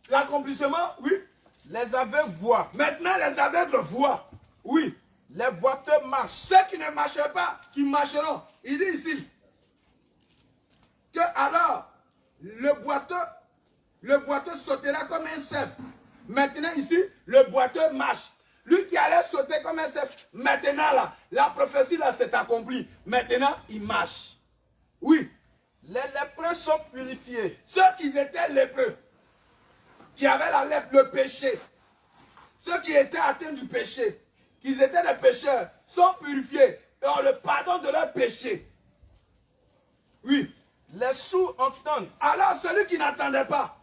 l'accomplissement, oui. Les aveugles voient. Maintenant, les aveugles voient. Oui. Les boiteux marchent. Ceux qui ne marchent pas, qui marcheront. Il dit ici que alors, le boiteux sautera comme un cerf. Maintenant ici, le boiteux marche. Lui qui allait sauter comme un cerf, maintenant là, la prophétie là s'est accomplie. Maintenant, il marche. Oui. Les lépreux sont purifiés. Ceux qui étaient lépreux, qui avaient la lèpre, le péché, ceux qui étaient atteints du péché, qui étaient des pécheurs, sont purifiés et ont le pardon de leurs péchés. Oui. Les sourds entendent. Alors celui qui n'entendait pas,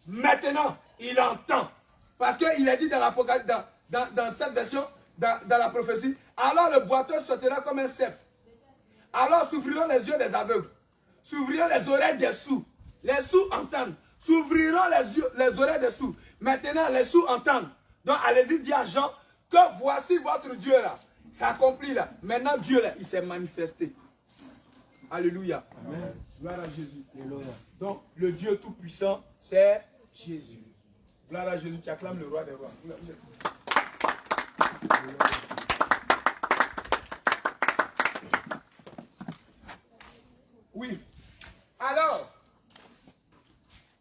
maintenant, il entend. Parce qu'il est dit dans l'Apocalypse, dans cette version, dans la prophétie, alors le boiteux sautera comme un cerf. Alors s'ouvriront les yeux des aveugles. S'ouvriront les oreilles des sourds. Les sourds entendent. S'ouvriront les oreilles des sourds. Maintenant, les sourds entendent. Donc, allez-y dire à Jean que voici votre Dieu là. Ça accomplit là. Maintenant, Dieu là, il s'est manifesté. Alléluia. Amen. Gloire à Jésus. Alléluia. Donc, le Dieu Tout-Puissant, c'est Jésus. Gloire à Jésus. Tu acclames le roi des rois. Oui. Alors,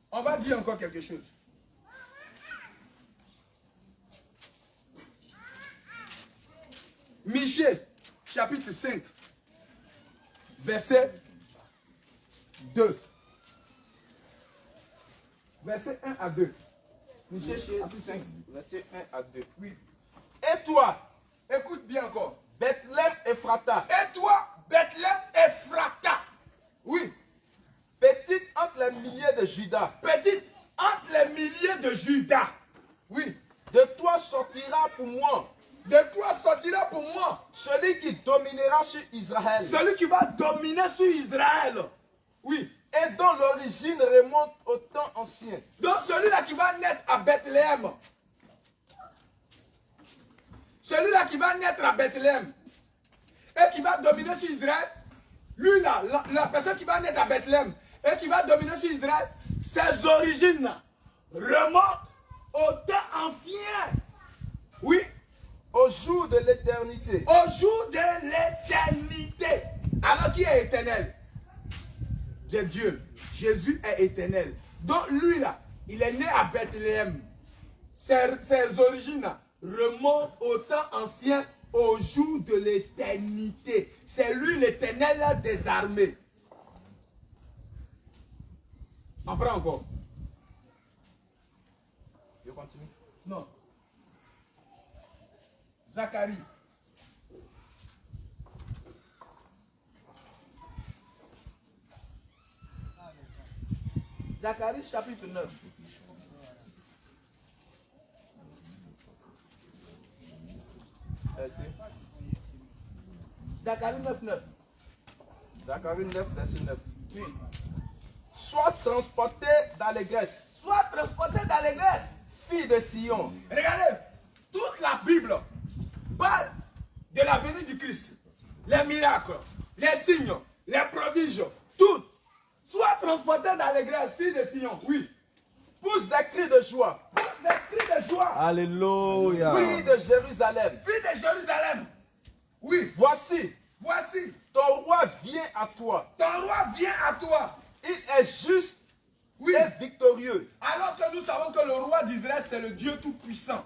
on va dire encore quelque chose. Michée, chapitre 5, verset 2. Verset 1 à 2. Michée, chapitre 5, verset 1 à 2. Oui. Et toi, écoute bien encore. Bethléem Ephrata. Et toi, Bethléem Ephrata. Oui. Petite entre les milliers de Judas. Petite entre les milliers de Judas. Oui. De toi sortira pour moi. De toi sortira pour moi. Celui qui dominera sur Israël. Celui qui va dominer sur Israël. Oui. Et dont l'origine remonte au temps ancien. Donc celui-là qui va naître à Bethléem. Celui-là qui va naître à Bethléem. Et qui va dominer sur Israël. Lui là, la personne qui va naître à Bethléem. Et qui va dominer sur Israël. Ses origines remontent au temps ancien. Oui. jour de l'éternité. Au jour de l'éternité. Alors qui est éternel? C'est Dieu. Jésus est éternel. Donc lui là, il est né à Bethléem. Ses origines remontent au temps ancien, au jour de l'éternité. C'est lui l'éternel des armées. On prend encore. Je continue. Non. Zacharie. Zacharie chapitre 9. Merci. Zacharie 9, 9. Zacharie 9, verset 9. Oui. Sois transporté d'allégresse, Sois transporté d'allégresse. fille de Sion. Regardez, toute la Bible parle de la venue du Christ. Les miracles, les signes, les prodiges, tout. Sois transporté d'allégresse, fille de Sion. Oui. Pousse des cris de joie. Pousse des cris de joie. Alléluia. Fille de Jérusalem. Fille de Jérusalem. Oui. Voici, Voici, ton roi vient à toi. ton roi vient à toi. Il est juste Oui. et victorieux. Alors que nous savons que le roi d'Israël, c'est le Dieu Tout-Puissant.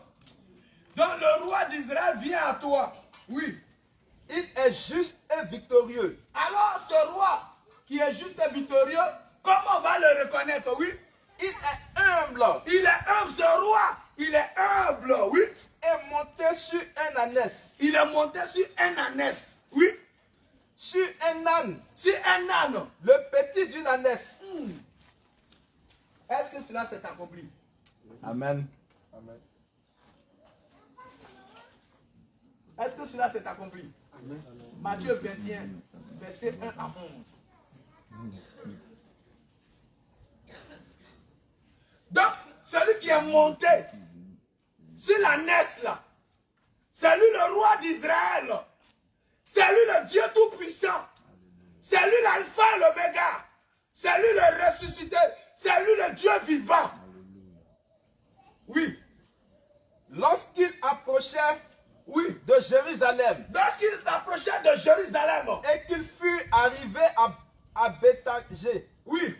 Donc le roi d'Israël vient à toi. Oui. Il est juste et victorieux. Alors ce roi qui est juste et victorieux, comment on va le reconnaître? Oui. Il est humble Il est humble, ce roi. Il est humble, oui. et monté sur un ânesse. Il est monté sur un ânesse. Oui. Sur un âne, Sur un âne. le petit d'une ânesse. Est-ce que cela s'est accompli? Amen. Est-ce que cela s'est accompli? Matthieu 21, verset 1 à 11. Donc, celui qui est monté sur la nesse là, c'est lui le roi d'Israël. C'est lui le Dieu Tout-Puissant. C'est lui l'alpha et l'oméga. C'est lui le ressuscité. C'est lui le Dieu vivant. Oui, Lorsqu'il approchait oui. de Jérusalem Lorsqu'il s'approchait de Jérusalem, et qu'il fut arrivé à Bethphagée, oui,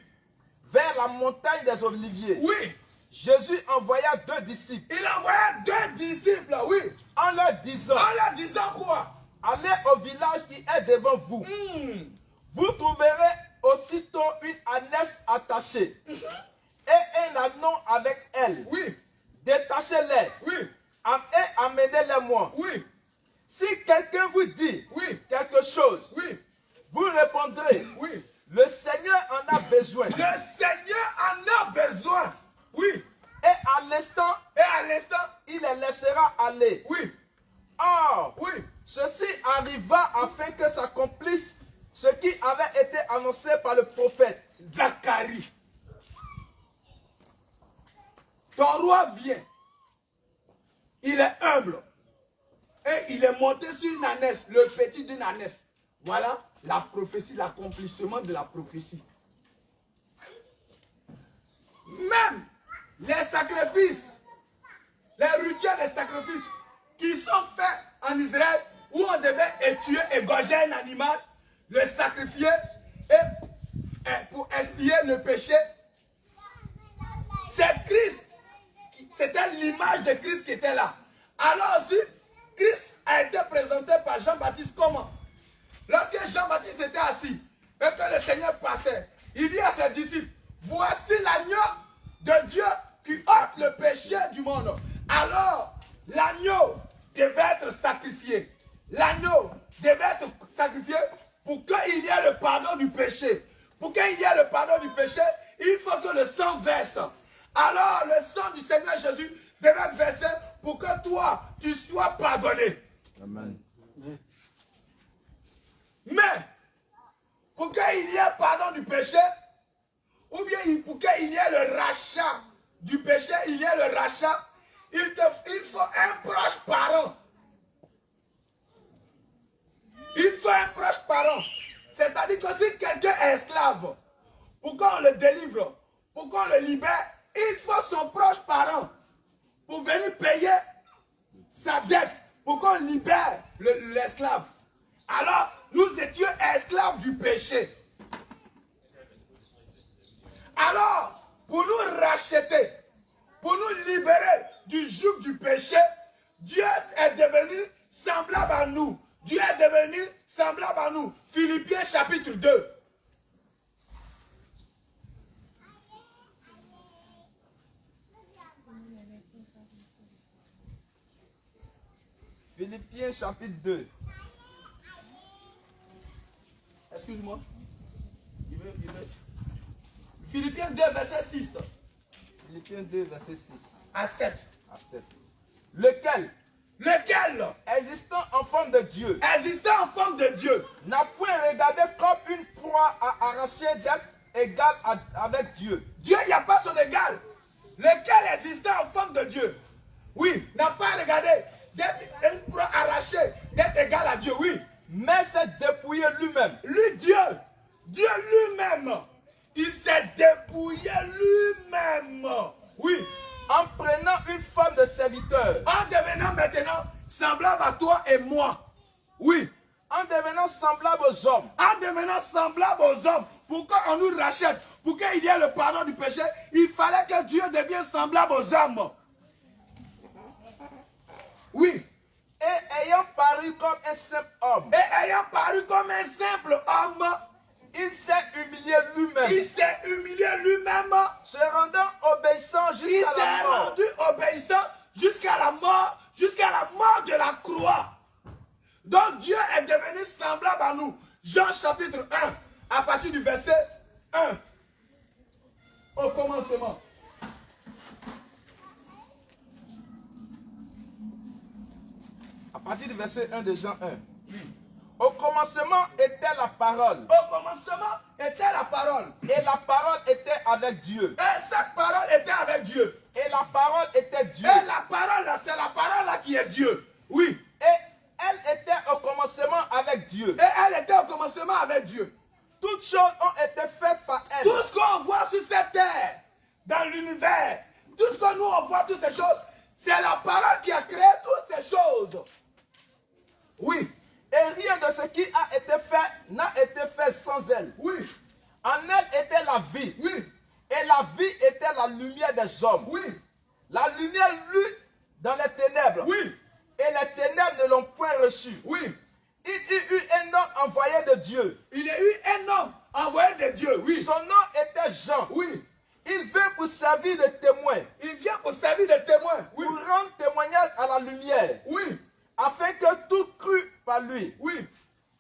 vers la montagne des Oliviers, oui, Jésus envoya 2 disciples il envoya 2 disciples, oui, en leur disant, en leur disant quoi? allez au village qui est devant vous. Vous trouverez aussitôt une ânesse attachée et un ânon avec elle. Oui, Détachez-les oui, et amenez-les-moi. oui, Si quelqu'un vous dit oui, quelque chose, oui, vous répondrez, oui. le Seigneur en a besoin. Le Seigneur en a besoin. Oui, Et à l'instant, et à l'instant, il les laissera aller. oui, Or, oui. ceci arriva afin que s'accomplisse ce qui avait été annoncé par le prophète. Zacharie. Ton roi vient. Il est humble. Et il est monté sur une ânesse, le petit d'une ânesse. Voilà la prophétie, l'accomplissement de la prophétie. Même les sacrifices, les rituels des sacrifices qui sont faits en Israël, où on devait tuer, égorger un animal, le sacrifier et pour expier le péché. C'est Christ. C'était l'image de Christ qui était là. Alors aussi, Christ a été présenté par Jean-Baptiste comment? Lorsque Jean-Baptiste était assis et que le Seigneur passait, il dit à ses disciples, voici l'agneau de Dieu qui ôte le péché du monde. Alors, l'agneau devait être sacrifié. L'agneau devait être sacrifié pour qu'il y ait le pardon du péché. Pour qu'il y ait le pardon du péché, il faut que le sang verse. Alors, le sang du Seigneur Jésus devait verser pour que toi, tu sois pardonné. Amen. Mais, pour qu'il y ait pardon du péché, ou bien pour qu'il y ait le rachat du péché, il y ait le rachat, il faut un proche parent. Il faut un proche parent. C'est-à-dire que si quelqu'un est esclave, pour qu'on le délivre, pour qu'on le libère, il faut son proche parent pour venir payer sa dette, pour qu'on qu'on libère l'esclave. Alors, nous étions esclaves du péché. Alors, pour nous racheter, pour nous libérer du joug du péché, Dieu est devenu semblable à nous. Dieu est devenu semblable à nous. Philippiens chapitre 2. Philippiens chapitre 2. Excuse-moi. Philippiens 2, verset 6 Philippiens 2, verset 6 à 7. à 7. Lequel, Existant en forme de Dieu, en forme de Dieu, n'a point regardé comme une proie à arracher d'être égal avec Dieu. Dieu, il n'y a pas son égal. Lequel existant en forme de Dieu, oui, n'a pas regardé d'être une proie arrachée, d'être égal à Dieu, oui. Mais s'est dépouillé lui-même. Dieu lui-même, il s'est dépouillé lui-même, oui. En prenant une forme de serviteur. En devenant maintenant semblable à toi et moi, oui. En devenant semblable aux hommes. En devenant semblable aux hommes, pour qu'on nous rachète, pour qu'il y ait le pardon du péché, il fallait que Dieu devienne semblable aux hommes. Oui. Et ayant paru comme un simple homme. Et ayant paru comme un simple homme, il s'est humilié lui-même. Il s'est humilié lui-même. Se rendant obéissant jusqu'à la mort. Il s'est rendu obéissant jusqu'à la mort de la croix. Donc Dieu est devenu semblable à nous. Jean chapitre 1, à partir du verset 1. Au commencement. À partir du verset 1 de Jean 1. Au commencement était la parole. Au commencement était la parole. Et la parole était avec Dieu. Et cette parole était avec Dieu. Et la parole était Dieu. Et la parole là, c'est la parole là qui est Dieu. Oui. Et elle était au commencement avec Dieu. Et elle était au commencement avec Dieu. Toutes choses ont été faites par elle. Tout ce qu'on voit sur cette terre, dans l'univers, tout ce que nous on voit, toutes ces choses, c'est la parole qui a créé toutes ces choses. Oui. Et rien de ce qui a été fait n'a été fait sans elle. Oui. En elle était la vie. Oui. Et la vie était la lumière des hommes. Oui. La lumière lut dans les ténèbres. Oui. Et les ténèbres ne l'ont point reçu. Oui. Il y eut un homme envoyé de Dieu. Il y a eu un homme envoyé de Dieu. Oui. Son nom était Jean. Oui. Il vint pour servir de témoin. Il vient pour servir de témoin. Oui. Pour rendre témoignage à la lumière. Oui. Afin que tout crût par lui. Oui.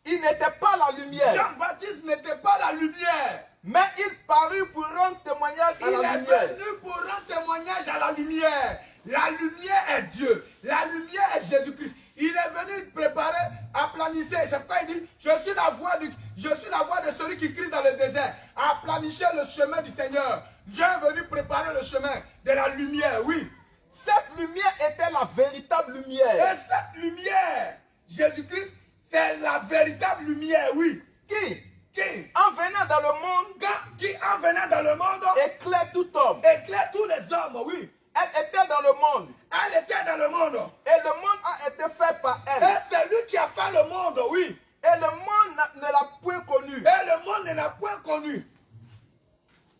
Il n'était pas la lumière. Jean-Baptiste n'était pas la lumière. Mais il parut pour rendre témoignage à la lumière. Il est venu pour rendre témoignage à la lumière. La lumière est Dieu. La lumière est Jésus-Christ. Il est venu préparer, aplanir. C'est pourquoi il dit, je suis la voix de celui qui crie dans le désert. Aplanissez le chemin du Seigneur. Dieu est venu préparer le chemin de la lumière, oui. Cette lumière était la véritable lumière. Et cette lumière, Jésus-Christ, c'est la véritable lumière, oui. Qui, Qui, en venant dans le monde, qui en venant dans le monde, éclaire tout homme. éclaire tous les hommes, oui. Elle était dans le monde. Elle était dans le monde. Et le monde a été fait par elle. Et c'est lui qui a fait le monde, oui. Et le monde ne l'a point connu. Et le monde ne l'a point connu.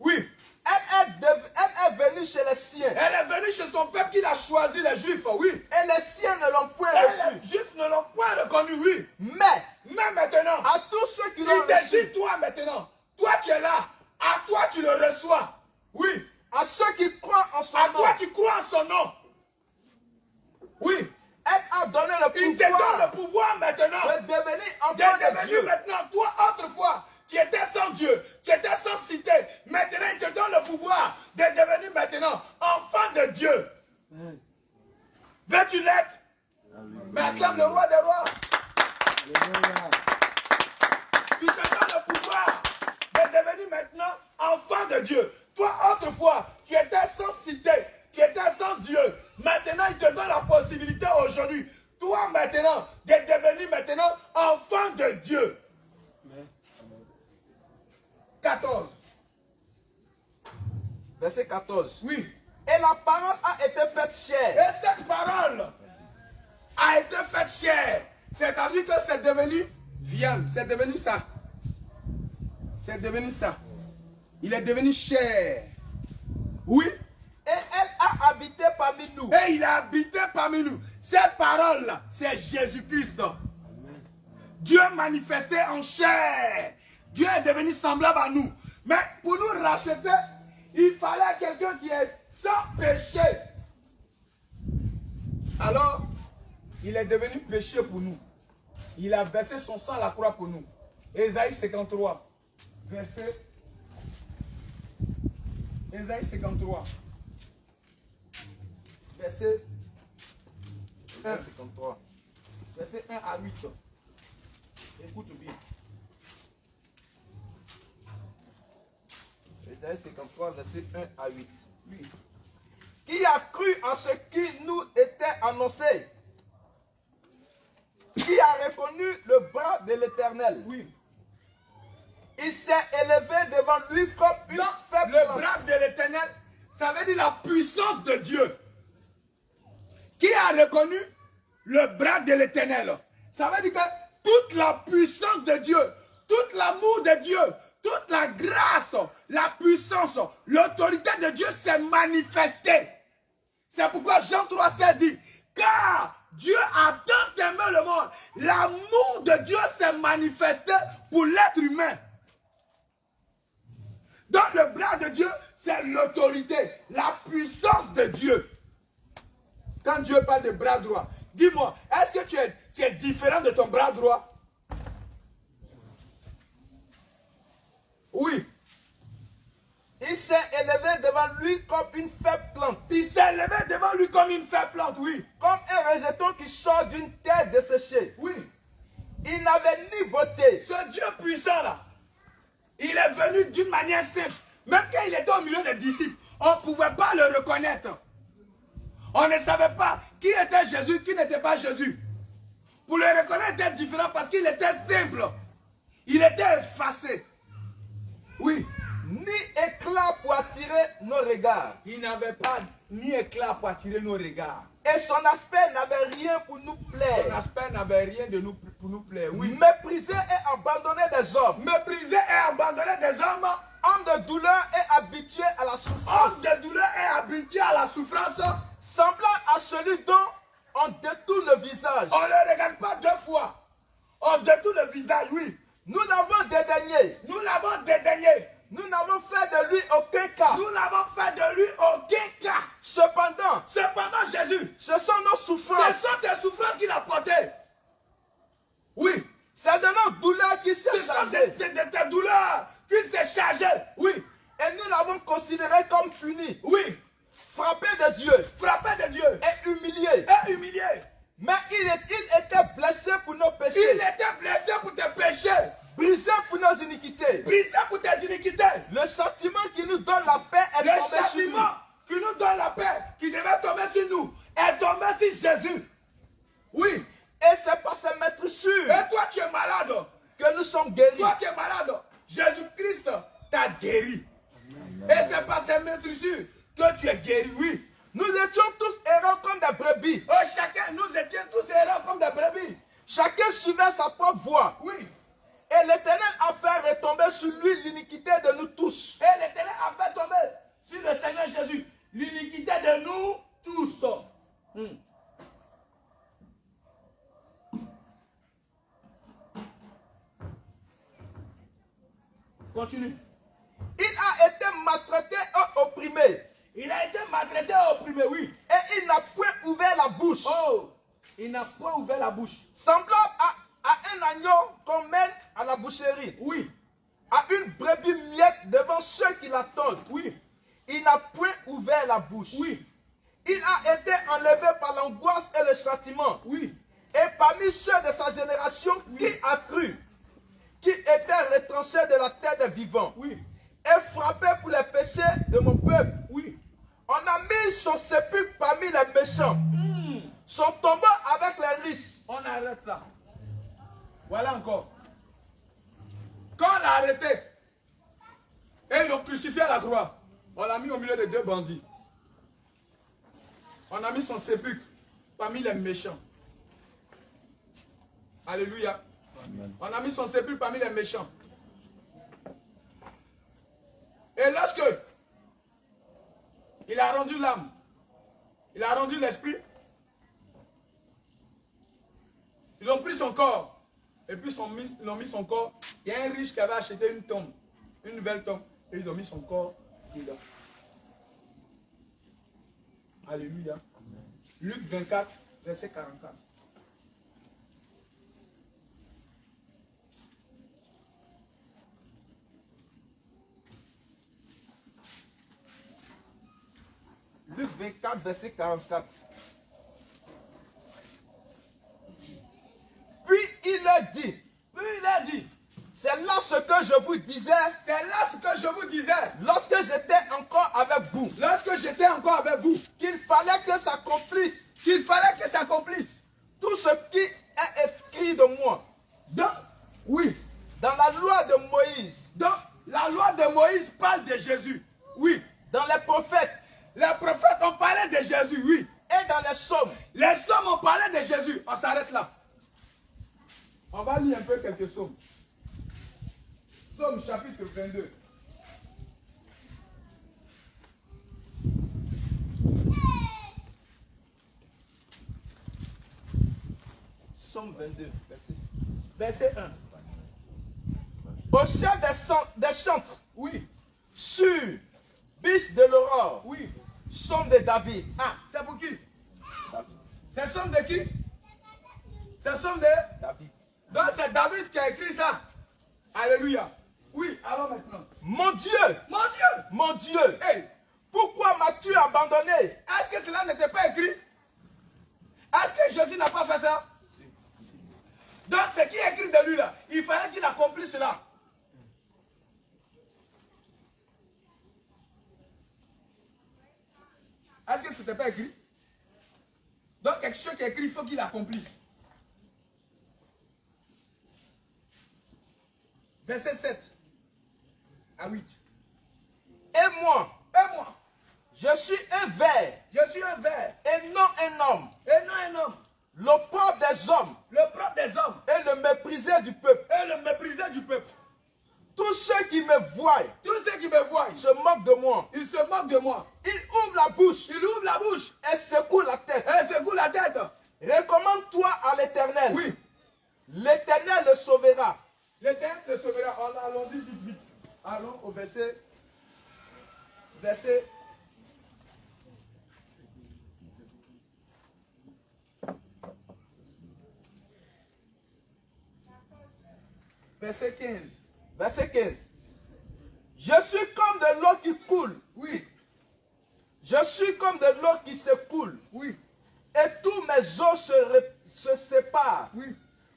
Oui. Elle est venue chez les siens. Elle est venue chez son peuple qui a choisi, les Juifs, oui. Et les siens ne l'ont point Et reçu. les Juifs ne l'ont point reconnu, oui. Mais maintenant, à tous ceux qui il l'ont te reçu, dit, toi maintenant, toi tu es là, à toi tu le reçois. Oui. à ceux qui croient en son À nom, toi tu crois en son nom. Oui. elle a donné le Il te donne pouvoir le pouvoir maintenant de devenir enfant de de devenir Dieu. maintenant, toi autrefois, tu étais sans Dieu, tu étais sans cité. Maintenant, il te donne le pouvoir de devenir maintenant enfant de Dieu. Veux-tu l'être? Mais acclame le roi des rois. Il te donne le pouvoir de devenir maintenant enfant de Dieu. Toi, autrefois, tu étais sans cité, tu étais sans Dieu. Maintenant, il te donne la possibilité aujourd'hui, toi maintenant, de devenir maintenant enfant de Dieu. 14. Verset 14. Oui. Et la parole a été faite chair. Et cette parole a été faite chair. C'est-à-dire que c'est devenu viande. C'est devenu ça. C'est devenu ça. Il est devenu chair. Oui. Et elle a habité parmi nous. Et il a habité parmi nous. Cette parole-là, c'est Jésus-Christ. Dieu manifesté en chair. Dieu est devenu semblable à nous. Mais pour nous racheter, il fallait quelqu'un qui est sans péché. Alors, il est devenu péché pour nous. Il a versé son sang à la croix pour nous. Ésaïe 53, verset. Ésaïe 53, verset 1. 53. Verset 1 à 8. Écoute bien. Ésaïe 53, verset 1 à 8. Oui. Qui a cru en ce qui nous était annoncé? Qui a reconnu le bras de l'Éternel? Oui. Il s'est élevé devant lui comme une Donc, faible le plante. bras de l'Éternel, ça veut dire la puissance de Dieu. Qui a reconnu le bras de l'Éternel? Ça veut dire que toute la puissance de Dieu, tout l'amour de Dieu, toute la grâce, la puissance, l'autorité de Dieu s'est manifestée. C'est pourquoi Jean 3,16 dit, car Dieu a tant aimé le monde, l'amour de Dieu s'est manifesté pour l'être humain. Dans le bras de Dieu, c'est l'autorité, la puissance de Dieu. Quand Dieu parle de bras droit, dis-moi, est-ce que tu es différent de ton bras droit? Oui. Il s'est élevé devant lui comme une faible plante. Il s'est élevé devant lui comme une faible plante, oui. Comme un rejeton qui sort d'une terre desséchée. Oui. Il n'avait ni beauté. Ce Dieu puissant là, il est venu d'une manière simple. Même quand il était au milieu des disciples, on ne pouvait pas le reconnaître. On ne savait pas qui était Jésus, qui n'était pas Jésus. Pour le reconnaître, était différent parce qu'il était simple. Il était effacé. Oui. Ni éclat pour attirer nos regards. Il n'avait pas ni éclat pour attirer nos regards. Et son aspect n'avait rien pour nous Son plaire. aspect n'avait rien pour nous plaire. Oui. Méprisé et abandonné des hommes. Méprisé et abandonné des hommes. Homme de douleur et habitué à la souffrance. Homme de douleur et habitué à la souffrance. Semblant à celui dont on détourne le visage. On ne le regarde pas deux fois. On détourne le visage, oui. Nous l'avons dédaigné. Nous l'avons dédaigné. Nous n'avons fait de lui aucun cas. Nous n'avons fait de lui aucun cas. Cependant, Jésus, ce sont nos ce souffrances. sont tes souffrances qu'il a portées. Oui. C'est de nos douleurs qu'il s'est Ce sont chargé. de tes douleurs qu'il s'est chargé. Oui. Et nous l'avons considéré comme puni. Oui. Frappé de Dieu. Frappé de Dieu. Et humilié. Et humilié. Mais il était blessé pour nos péchés. Il était blessé pour tes péchés. Brisé pour nos iniquités. Brisé pour tes iniquités. Le sentiment qui nous donne la paix est Le tombé sur lui. châtiment qui nous donne la paix, qui devait tomber sur nous, est tombé sur Jésus. Oui. Et c'est par ses maîtrissures Et toi, tu es malade. que nous sommes guéris. Toi, tu es malade. Jésus-Christ t'a guéri. Et c'est par ses maîtrissures que tu es guéri, oui. Nous étions tous errants comme des brebis. Oh, chacun, nous étions tous errants comme des brebis. Chacun suivait sa propre voie. Oui. Et l'Éternel a fait retomber sur lui l'iniquité de nous tous. Et l'Éternel a fait tomber sur le Seigneur Jésus l'iniquité de nous tous. Continue. Il a été maltraité et opprimé. Il a été maltraité et opprimé, oui. Et il n'a point ouvert la bouche. Oh, il n'a point ouvert la bouche. Semblable à un agneau qu'on mène à la boucherie. Oui, À une brebis muette devant ceux qui l'attendent. oui, Il n'a point ouvert la bouche. oui, Il a été enlevé par l'angoisse et le châtiment. oui. Et parmi ceux de sa génération, qui a cru, qui était retranché de la terre des vivants, Oui, et frappé pour les péchés de mon peuple. oui. On a mis son sépulcre parmi les méchants, son tombeau avec les riches. On arrête là. Voilà encore. Quand on l'a arrêté, et ils l'ont crucifié à la croix, on l'a mis au milieu de deux bandits. On a mis son sépulcre parmi les méchants. Alléluia. Amen. On a mis son sépulcre parmi les méchants. Et lorsque il a rendu l'âme, il a rendu l'esprit, ils ont pris son corps. Et puis ils ont mis son corps. Il y a un riche qui avait acheté une tombe, une nouvelle tombe. Et ils ont mis son corps dedans. Alléluia. Luc 24, verset 44. Luc 24, verset 44. Puis il leur dit, c'est là ce que je vous disais, c'est là ce que je vous disais, lorsque j'étais encore avec vous, lorsque j'étais encore avec vous, qu'il fallait que s'accomplisse qu'il fallait que s'accomplisse. tout ce qui est écrit de moi Oui, dans la loi de Moïse, donc la loi de Moïse parle de Jésus. Oui, dans les prophètes les prophètes ont parlé de Jésus. Oui, et dans les psaumes. les psaumes ont parlé de Jésus. On s'arrête là. On va lire un peu quelques psaumes. Psaume chapitre 22. Psaume 22, Verset 1. Au chef des chantres, Oui, sur bis de l'aurore, oui. psaume de David. Ah, c'est pour qui? C'est psaume de qui? C'est psaume de... David. Donc c'est David qui a écrit ça. Alléluia. Oui, alors maintenant. Mon Dieu, Mon Dieu. Hey, pourquoi m'as-tu abandonné? est-ce que cela n'était pas écrit? Est-ce que Jésus n'a pas fait ça? Donc ce qui est écrit de lui là, il fallait qu'il accomplisse cela. Est-ce que ce n'était pas écrit? Donc quelque chose qui est écrit, il faut qu'il accomplisse. Verset 7 à 8. Et moi, je suis un ver, Je suis un ver et non un homme, et non un homme, l'opprobre des hommes, le propre des hommes et le méprisé du peuple. et le méprisé du peuple. Tous ceux qui me voient Tous ceux qui me voient, se moquent de moi. ils se moquent de moi. Ils ouvrent la bouche Ils ouvrent la bouche et secouent la tête. et secouent la tête. Recommande-toi à l'Éternel. Oui, L'Éternel le sauvera. l'Éternel le sauvera. Allons-y vite, vite. Allons au verset 15. Verset 15. Je suis comme de l'eau qui coule. Oui, Je suis comme de l'eau qui se coule. oui, Et tous mes os se séparent. oui,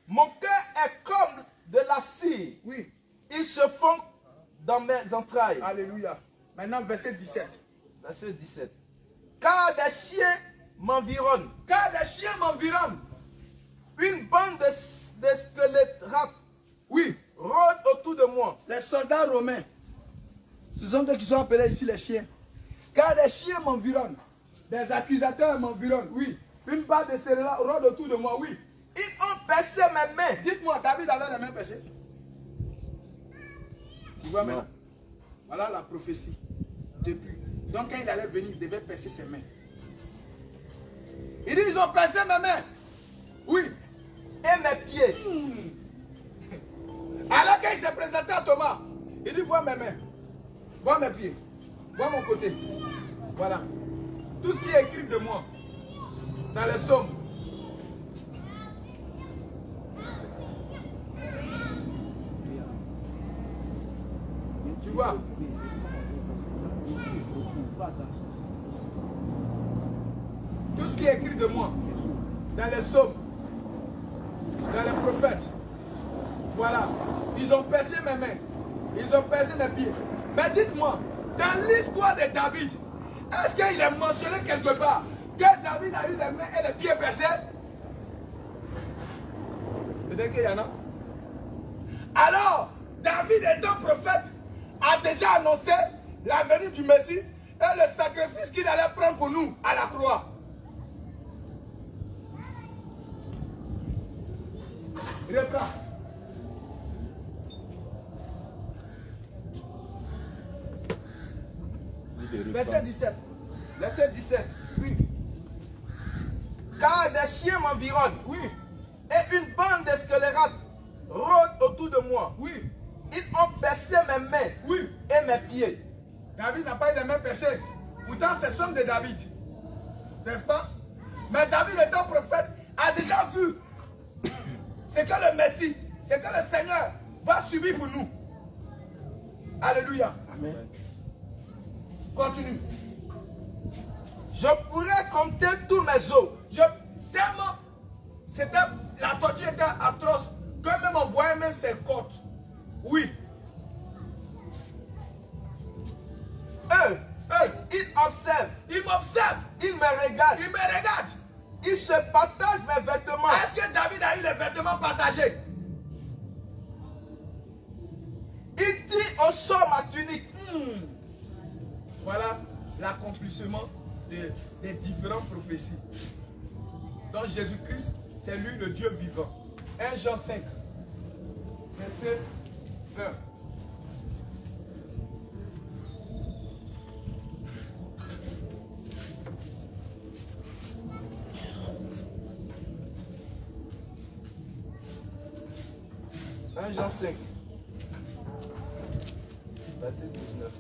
Mon cœur est comme de la cire. oui. Ils se font dans mes entrailles. Alléluia. Maintenant, verset 17. Verset 17. Car des chiens m'environnent. Car des chiens m'environnent. Une bande de squelettes Oui, rôde autour de moi. les soldats romains. Ce sont eux qui sont appelés ici les chiens. Car des chiens m'environnent. Des accusateurs m'environnent. Oui. Une bande de scélérats rôde autour de moi. Oui. Ils ont percé mes mains. Dites-moi, David avait les mains percées. Tu vois maintenant? Voilà la prophétie. Depuis. Donc quand il allait venir, il devait percer ses mains. Il dit, ils ont percé mes mains. Oui. Et mes pieds. Alors quand il s'est présenté à Thomas, il dit, vois mes mains. Vois mes pieds. Vois mon côté. Voilà. Tout ce qui est écrit de moi. Dans les psaumes. Tu vois? Tout ce qui est écrit de moi, dans les psaumes, dans les prophètes, voilà, ils ont percé mes mains, ils ont percé mes pieds. Mais dites-moi, dans l'histoire de David, est-ce qu'il est mentionné quelque part que David a eu les mains et les pieds percés? Peut-être qu'il y en a. Alors, David étant prophète, a déjà annoncé la venue du Messie et le sacrifice qu'il allait prendre pour nous à la croix. Reprends. Verset 17. Verset 17. Oui. Car des chiens m'environnent. Oui. Et une bande de scélérats rôde autour de moi. Oui. Ils ont percé mes mains Oui. et mes pieds. David n'a pas eu les mêmes péchés. Pourtant, c'est somme de David. N'est-ce pas? Mais David, étant prophète, a déjà vu c'est que le Messie, c'est que le Seigneur va subir pour nous. Alléluia. Amen. Continue. Je pourrais compter tous mes os. Tellement, la torture était atroce, que même on voyait même ses côtes. Oui. Eux, ils observent, Il m'observe. ils me regardent, Il me regarde. ils se partagent mes vêtements. Est-ce que David a eu les vêtements partagés? Il dit au sort ma tunique. Voilà l'accomplissement des différentes prophéties. Donc Jésus-Christ, c'est lui le Dieu vivant. 1 Jean 5, verset 20. Jean 5, verset 19.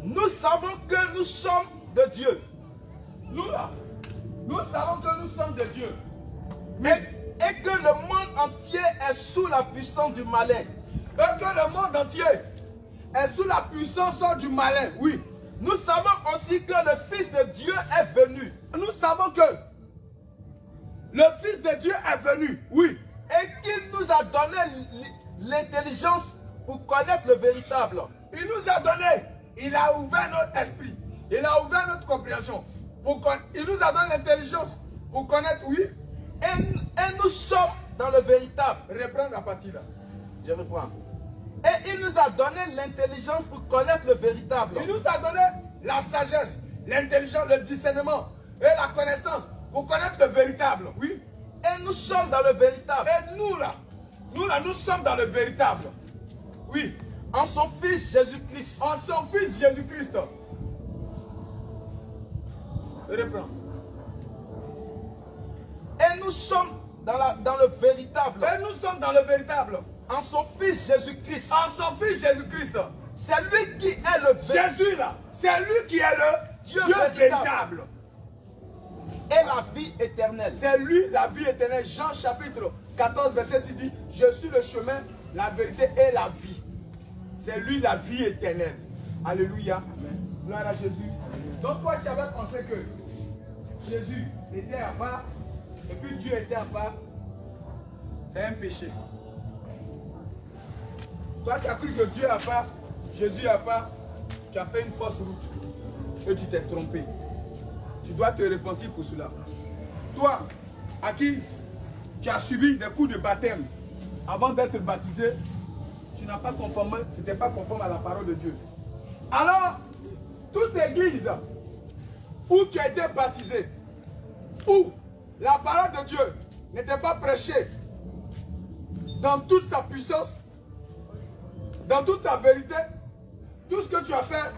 Nous savons que nous sommes de Dieu. Nous là, nous savons que nous sommes de Dieu. Et que le monde entier est sous la puissance du malin. Et que le monde entier est sous la puissance du malin. Oui. Nous savons aussi que le Fils de Dieu est venu. Nous savons que le Fils de Dieu est venu. Oui. Et qu'il nous a donné l'intelligence pour connaître le véritable. Il nous a donné, il a ouvert notre esprit, il a ouvert notre compréhension. Il nous a donné l'intelligence pour connaître, oui. Et nous sommes dans le véritable. Reprends la partie là. Je reprends. Et il nous a donné l'intelligence pour connaître le véritable. Il nous a donné la sagesse, l'intelligence, le discernement et la connaissance pour connaître le véritable. Oui. Et nous sommes dans le véritable. Et nous sommes dans le véritable. Oui. En son Fils Jésus-Christ. En son Fils Jésus-Christ. Reprends. Et nous sommes dans le véritable. Et nous sommes dans le véritable. En son Fils Jésus-Christ. En son Fils Jésus-Christ. C'est lui qui est le véritable. Jésus là, c'est lui qui est le Dieu véritable. Et la vie éternelle. C'est lui la vie éternelle. Jean chapitre 14 verset 6 dit, je suis le chemin, la vérité et la vie. C'est lui la vie éternelle. Alléluia. Amen. Gloire à Jésus. Donc toi qui avais pensé que Jésus était à part et puis Dieu était à part, c'est un péché. Toi qui as cru que Dieu est à part, Jésus est à part, tu as fait une fausse route et tu t'es trompé. Tu dois te repentir pour cela. Toi, à qui tu as subi des coups de baptême avant d'être baptisé, tu n'as pas conformé, ce n'était pas conforme à la parole de Dieu. Alors, toute église où tu as été baptisé, où la parole de Dieu n'était pas prêchée dans toute sa puissance, dans toute sa vérité, tout ce que tu as fait,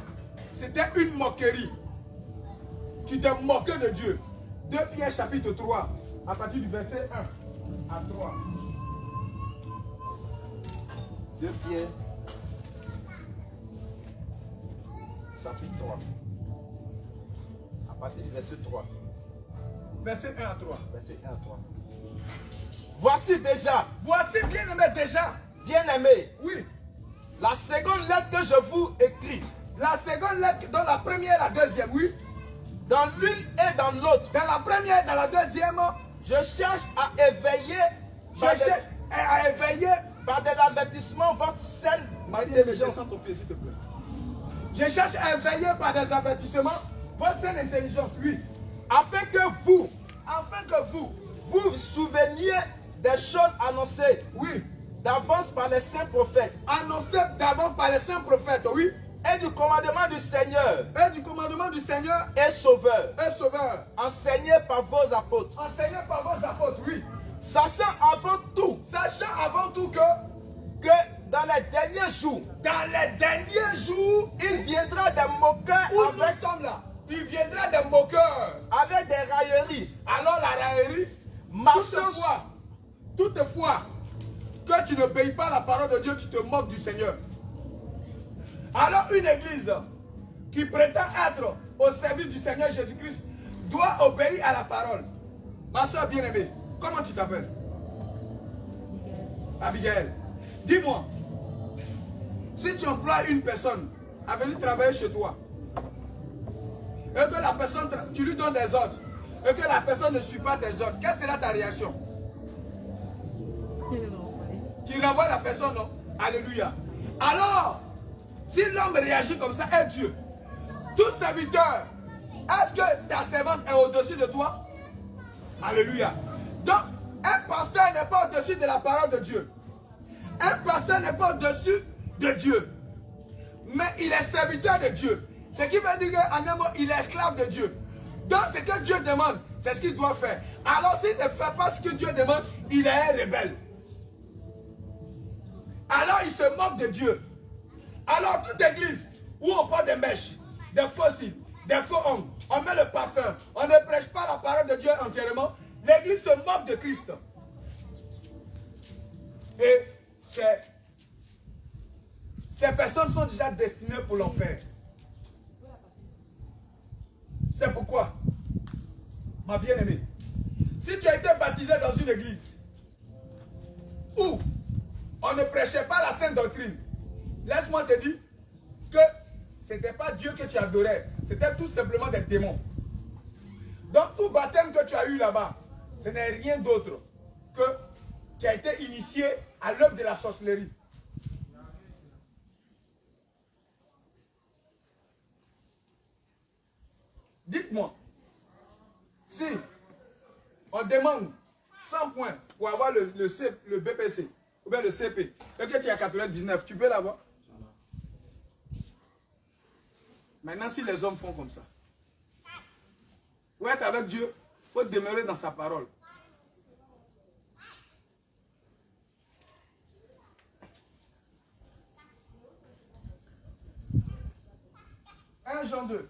c'était une moquerie. Tu t'es moqué de Dieu. 2 Pierre chapitre 3, à partir du verset 1 à 3. 2 Pierre chapitre 3. À partir du verset 3. Verset 1 à 3. Verset 1 à 3. Voici déjà, Voici, bien-aimé, déjà. bien-aimés, Oui. la seconde lettre que je vous écris, La seconde lettre, dans la première et la deuxième, oui. dans l'une et dans l'autre, Dans la première et dans la deuxième, je cherche à éveiller je cherche à éveiller. par des avertissements votre saine Intelligence, intelligence. ton pied, s'il te plaît. Je cherche à éveiller par des avertissements votre saine intelligence, oui. Afin que vous Afin que vous, vous souveniez des choses annoncées oui, d'avance par les saints prophètes annoncez d'abord par les saints prophètes, oui. et du commandement du Seigneur Et du commandement du Seigneur et Sauveur, est sauveur. enseigné par vos apôtres, Enseigné par vos apôtres, oui. sachant avant tout Sachant avant tout que que dans les derniers jours, dans les derniers jours il viendra des moqueurs où nous sommes là, il viendra des moqueurs. avec des railleries, Alors la raillerie, marchant toutefois, que tu ne payes pas la parole de Dieu, tu te moques du Seigneur. Alors une église qui prétend être au service du Seigneur Jésus-Christ doit obéir à la parole. Ma soeur bien-aimée, comment tu t'appelles? Abigail. Dis-moi, si tu emploies une personne à venir travailler chez toi, et que la personne, tu lui donnes des ordres, et que la personne ne suit pas tes ordres, quelle sera ta réaction? Tu renvoies la personne, non? Alléluia. Alors, si l'homme réagit comme ça, est Dieu. Tout serviteur, est-ce que ta servante est au-dessus de toi? Alléluia. Donc, un pasteur n'est pas au-dessus de la parole de Dieu. Un pasteur n'est pas au-dessus de Dieu. Mais il est serviteur de Dieu. Ce qui veut dire qu'en un mot, il est esclave de Dieu. Donc, ce que Dieu demande, c'est ce qu'il doit faire. Alors, s'il ne fait pas ce que Dieu demande, il est un rebelle. Alors, il se moque de Dieu. Alors, toute église où on prend des mèches, des fossiles, des faux hommes, on met le parfum, on ne prêche pas la parole de Dieu entièrement, l'église se moque de Christ. Et ces personnes sont déjà destinées pour l'enfer. C'est pourquoi, ma bien-aimée, si tu as été baptisé dans une église où on ne prêchait pas la sainte doctrine, laisse-moi te dire que ce n'était pas Dieu que tu adorais, c'était tout simplement des démons. Donc tout baptême que tu as eu là-bas, ce n'est rien d'autre que tu as été initié à l'œuvre de la sorcellerie. Dites-moi, si on demande 100 points pour avoir le BPC, ou bien le CP, et que tu as 99, tu peux l'avoir? Maintenant, si les hommes font comme ça, pour être avec Dieu, il faut demeurer dans sa parole. Jean 2.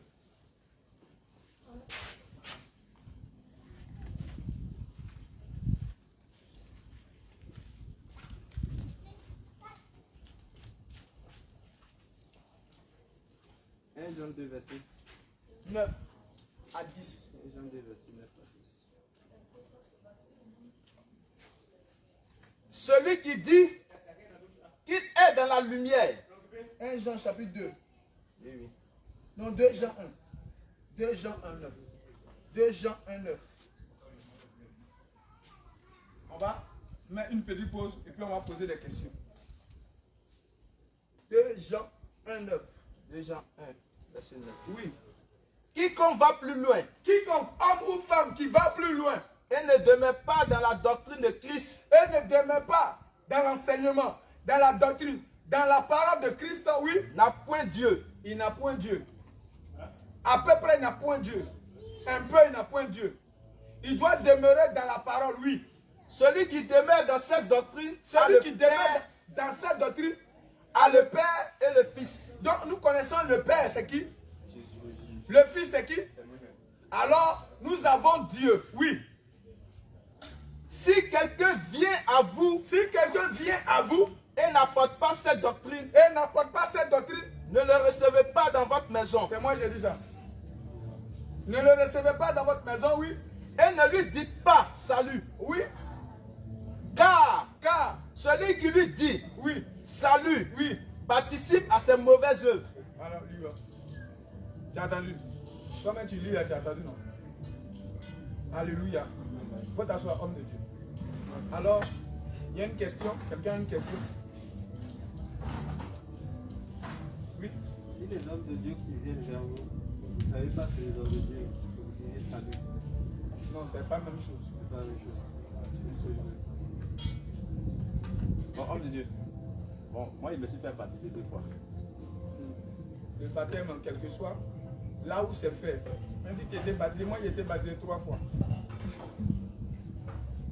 Jean 2, verset 9 à 10. Jean 2, verset 9 à 10. celui qui dit qu'il est dans la lumière. 1 Jean chapitre 2. Oui, oui. Non, 2 Jean 1. 2 Jean 1, 9. 2 Jean 1, 9. On va mettre une petite pause et puis on va poser des questions. 2 Jean 1, 9. 2 Jean 1, verset 9. Oui. Quiconque va plus loin Quiconque, homme ou femme, qui va plus loin et ne demeure pas dans la doctrine de Christ, et ne demeure pas dans l'enseignement, dans la doctrine, dans la parole de Christ, oui, n'a point Dieu. il n'a point Dieu. À peu près, il n'a point Dieu. Un peu, il n'a point Dieu. Il doit demeurer dans la parole, oui. Celui qui demeure dans cette doctrine a Celui le qui demeure Père dans cette doctrine a le Père. et le Fils. Donc, nous connaissons le Père, c'est qui? Le Fils, c'est qui? Alors, nous avons Dieu, oui. Si quelqu'un vient à vous Si quelqu'un vient à vous et n'apporte pas cette doctrine, et n'apporte pas cette doctrine, ne le recevez pas dans votre maison. c'est moi qui ai dit ça. Ne le recevez pas dans votre maison, oui. Et ne lui dites pas salut. Oui, Car car, celui qui lui dit oui, salut oui. participe à ses mauvaises œuvres. Alors, lui, va. Tu as entendu? Toi-même, tu lis là, tu as entendu, non? Alléluia. Il faut t'asseoir, homme de Dieu. Alors, il y a une question. Quelqu'un a une question? Oui. Si les hommes de Dieu qui viennent vers vous, vous ne savez pas que les hommes de Dieu que vous disiez salut, Non, c'est pas la même chose. c'est pas la même chose. Bon, homme de Dieu. Bon, moi, il me suis fait baptiser 2 fois. Le baptême, quel que soit là où c'est fait. Ainsi tu étais baptisé, moi j'ai été baptisé 3 fois.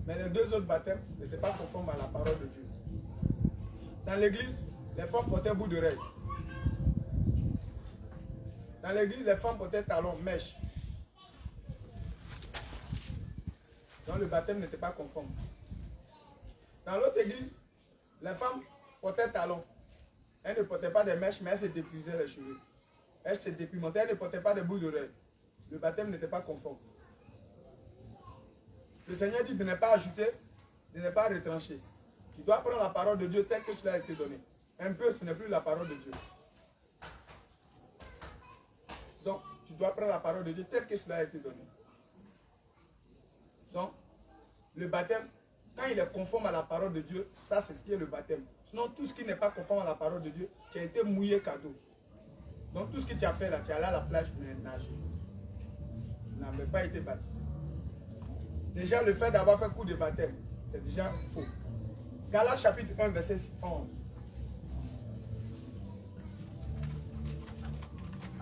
Mais les 2 autres baptêmes n'étaient pas conformes à la parole de Dieu. Dans l'église, les femmes portaient bout d'oreille. Dans l'église, les femmes portaient talons, mèches. Donc le baptême n'était pas conforme. Dans l'autre église, les femmes portaient talons. Elles ne portaient pas des mèches, mais elles se défrisaient les cheveux. Elles se dépimentaient, elles ne portaient pas de bouts d'oreille. Le baptême n'était pas conforme. Le Seigneur dit de ne pas ajouter, de ne pas retrancher. Tu dois prendre la parole de Dieu telle que cela a été donné. Un peu, ce n'est plus la parole de Dieu. Donc, tu dois prendre la parole de Dieu telle que cela a été donné. Donc, le baptême, quand il est conforme à la parole de Dieu, ça c'est ce qui est le baptême. Sinon, tout ce qui n'est pas conforme à la parole de Dieu, tu as été mouillé cadeau. Donc, tout ce que tu as fait là, tu es allé à la plage pour nager. Tu n'avais pas été baptisé. Déjà, le fait d'avoir fait cours de baptême, c'est déjà faux. Galates chapitre 1, verset 11.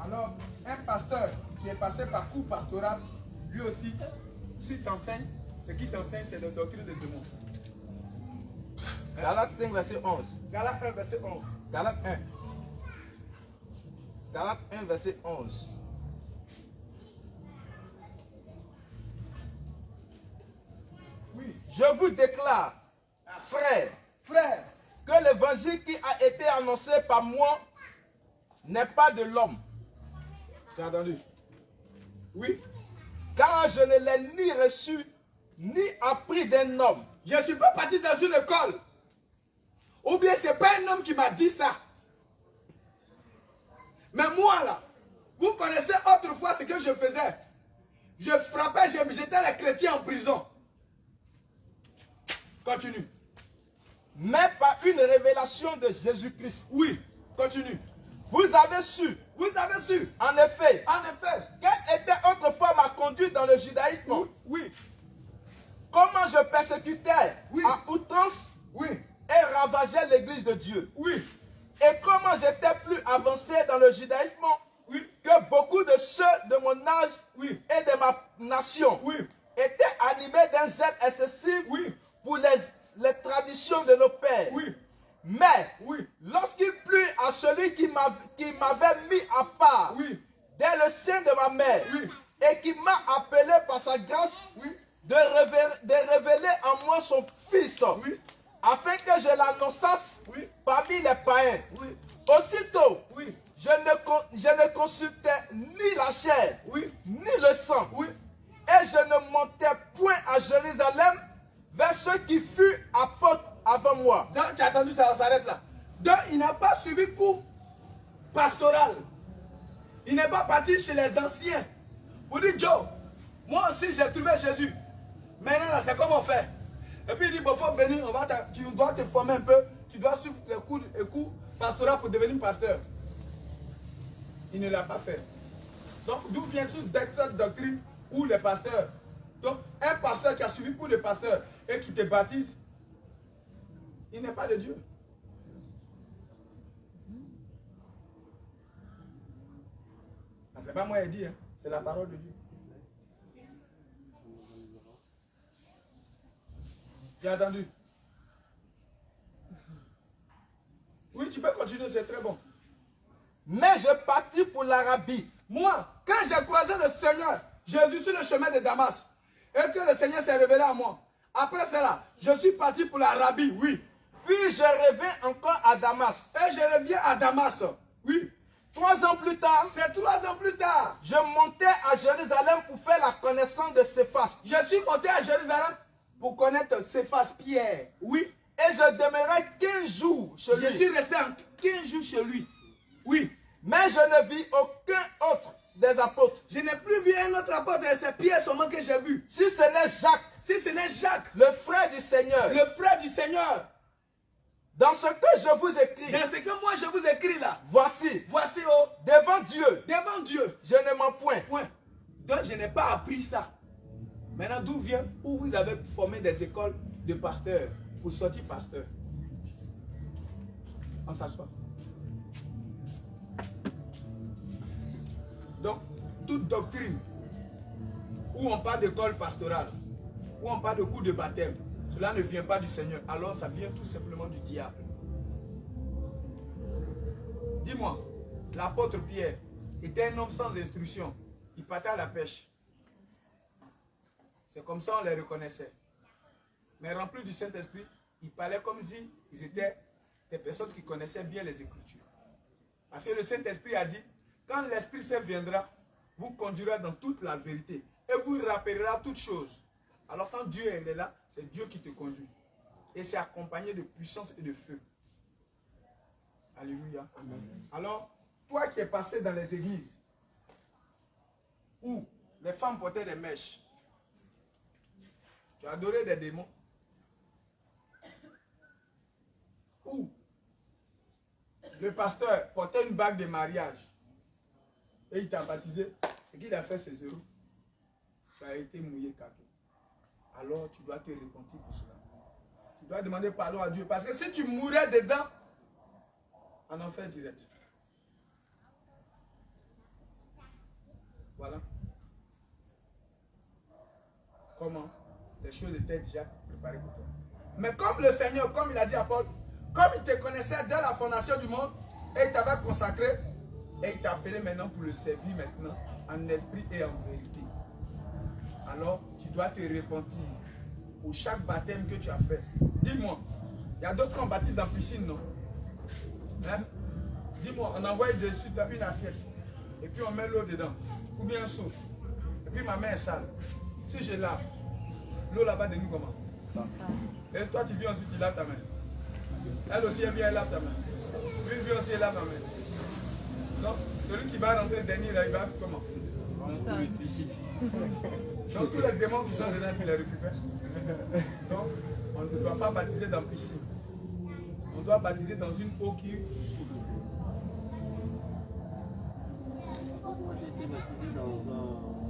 Alors, un pasteur qui est passé par cours pastoral, lui aussi, si t'enseigne, ce qui t'enseigne, c'est la doctrine de démons. Galates 5, verset 11. Galates 1, verset 11. Galates 1. Galates 1, verset 11. Oui, Je vous déclare, frères, frère, que l'évangile qui a été annoncé par moi n'est pas de l'homme. tu as entendu? Oui, Car je ne l'ai ni reçu, ni appris d'un homme. je ne suis pas parti dans une école. Ou bien ce n'est pas un homme qui m'a dit ça. Mais moi là, vous connaissez autrefois ce que je faisais. Je frappais, je jetais les chrétiens en prison. Continue. Mais par une révélation de Jésus-Christ. Oui, continue. Vous avez su, Vous avez su, en effet, en effet, quelle était autrefois ma conduite dans le judaïsme. oui, Comment je persécutais Oui. à outrance oui, et ravageais l'église de Dieu. oui, Et comment j'étais plus avancé dans le judaïsme oui, que beaucoup de ceux de mon âge oui, et de ma nation oui, étaient animés d'un zèle excessif oui, pour les traditions de nos pères. oui, Mais oui, lorsqu'il plut à celui qui m'avait mis à part oui, dès le sein de ma mère Oui. et qui m'a appelé par sa grâce oui, de révéler en moi son fils, oui, afin que je l'annonçasse oui, parmi les païens. oui, Aussitôt, oui, je ne consultais ni la chair, oui, ni le sang, oui. et je ne montais point à Jérusalem vers ceux qui furent apôtres avant moi. Donc, tu as entendu ça, on s'arrête là. Donc, il n'a pas suivi cours pastoral. Il n'est pas parti chez les anciens. Pour dire, Joe, moi aussi j'ai trouvé Jésus. Maintenant, là, c'est comment on fait. Et puis il dit, il faut venir, tu dois te former un peu. Tu dois suivre les cours pastoraux pour devenir pasteur. Il ne l'a pas fait. Donc, d'où vient cette doctrine ou les pasteurs? Donc, un pasteur qui a suivi cours de pasteur et qui te baptise, il n'est pas de Dieu. Ce n'est pas moi qui ai dit, hein. C'est la parole de Dieu. Tu as entendu? Oui, tu peux continuer, c'est très bon. Mais je partis pour l'Arabie. Moi, quand j'ai croisé le Seigneur, Jésus sur le chemin de Damas, et que le Seigneur s'est révélé à moi, après cela, je suis parti pour l'Arabie, oui. Puis je reviens encore à Damas. Et je reviens à Damas, oui. 3 ans plus tard, C'est 3 ans plus tard. je montais à Jérusalem pour faire la connaissance de Céphas. Je suis monté à Jérusalem pour connaître Céphas Pierre, oui. Et je demeurai 15 jours chez Je lui. suis resté 15 jours chez lui, oui. Mais je ne vis aucun autre des apôtres. Je n'ai plus vu un autre apôtre, c'est Pierre seulement que j'ai vu. Si ce n'est Jacques, Si ce n'est Jacques, le frère du Seigneur. le frère du Seigneur, Dans ce que je vous écris, dans ce que moi je vous écris là, voici, voici devant Dieu, devant Dieu, je ne mens point. point. Donc je n'ai pas appris ça. Maintenant d'où vient, où vous avez formé des écoles de pasteurs pour sortir pasteur? On s'assoit. Donc, toute doctrine où on parle d'école pastorale, où on parle de cours de baptême, cela ne vient pas du Seigneur. Alors ça vient tout simplement du diable. Dis-moi, l'apôtre Pierre était un homme sans instruction. Il partait à la pêche. C'est comme ça on les reconnaissait. Mais remplis du Saint-Esprit, ils parlaient comme si ils étaient des personnes qui connaissaient bien les Écritures. Parce que le Saint-Esprit a dit, quand l'Esprit Saint viendra, vous conduira dans toute la vérité et vous rappellera toutes choses. Alors quand Dieu est là, c'est Dieu qui te conduit. Et c'est accompagné de puissance et de feu. Alléluia. Amen. Alors, toi qui es passé dans les églises où les femmes portaient des mèches, tu as adoré des démons, où le pasteur portait une bague de mariage et il t'a baptisé, ce qu'il a fait c'est zéro. Tu as été mouillé cadeau. Alors tu dois te repentir pour cela. Tu dois demander pardon à Dieu parce que si tu mourais dedans, en enfer direct. Voilà. Comment? Les choses étaient déjà préparées pour toi. Mais comme le Seigneur, comme il a dit à Paul, comme il te connaissait dès la fondation du monde, et il t'avait consacré, et il t'a appelé maintenant pour le servir maintenant, en esprit et en vérité. Alors, tu dois te repentir pour chaque baptême que tu as fait. Dis-moi, il y a d'autres qu'on baptise dans la piscine, non? Hein? Dis-moi, on envoie dessus une assiette, et puis on met l'eau dedans, ou bien un seau, et puis ma main est sale. Si je lave, l'eau là-bas de nous comment? Ça. Et toi tu viens aussi, tu laves ta main. Elle aussi, elle vient, elle lave ta main. Lui vient aussi, elle lave ta main. Non? Celui qui va rentrer dernier, là, il va comment? Donc tous les démons qui sont dedans, tu les récupères. Donc, on ne doit pas baptiser dans la piscine. On doit baptiser dans une eau qui... Moi j'ai été baptisé dans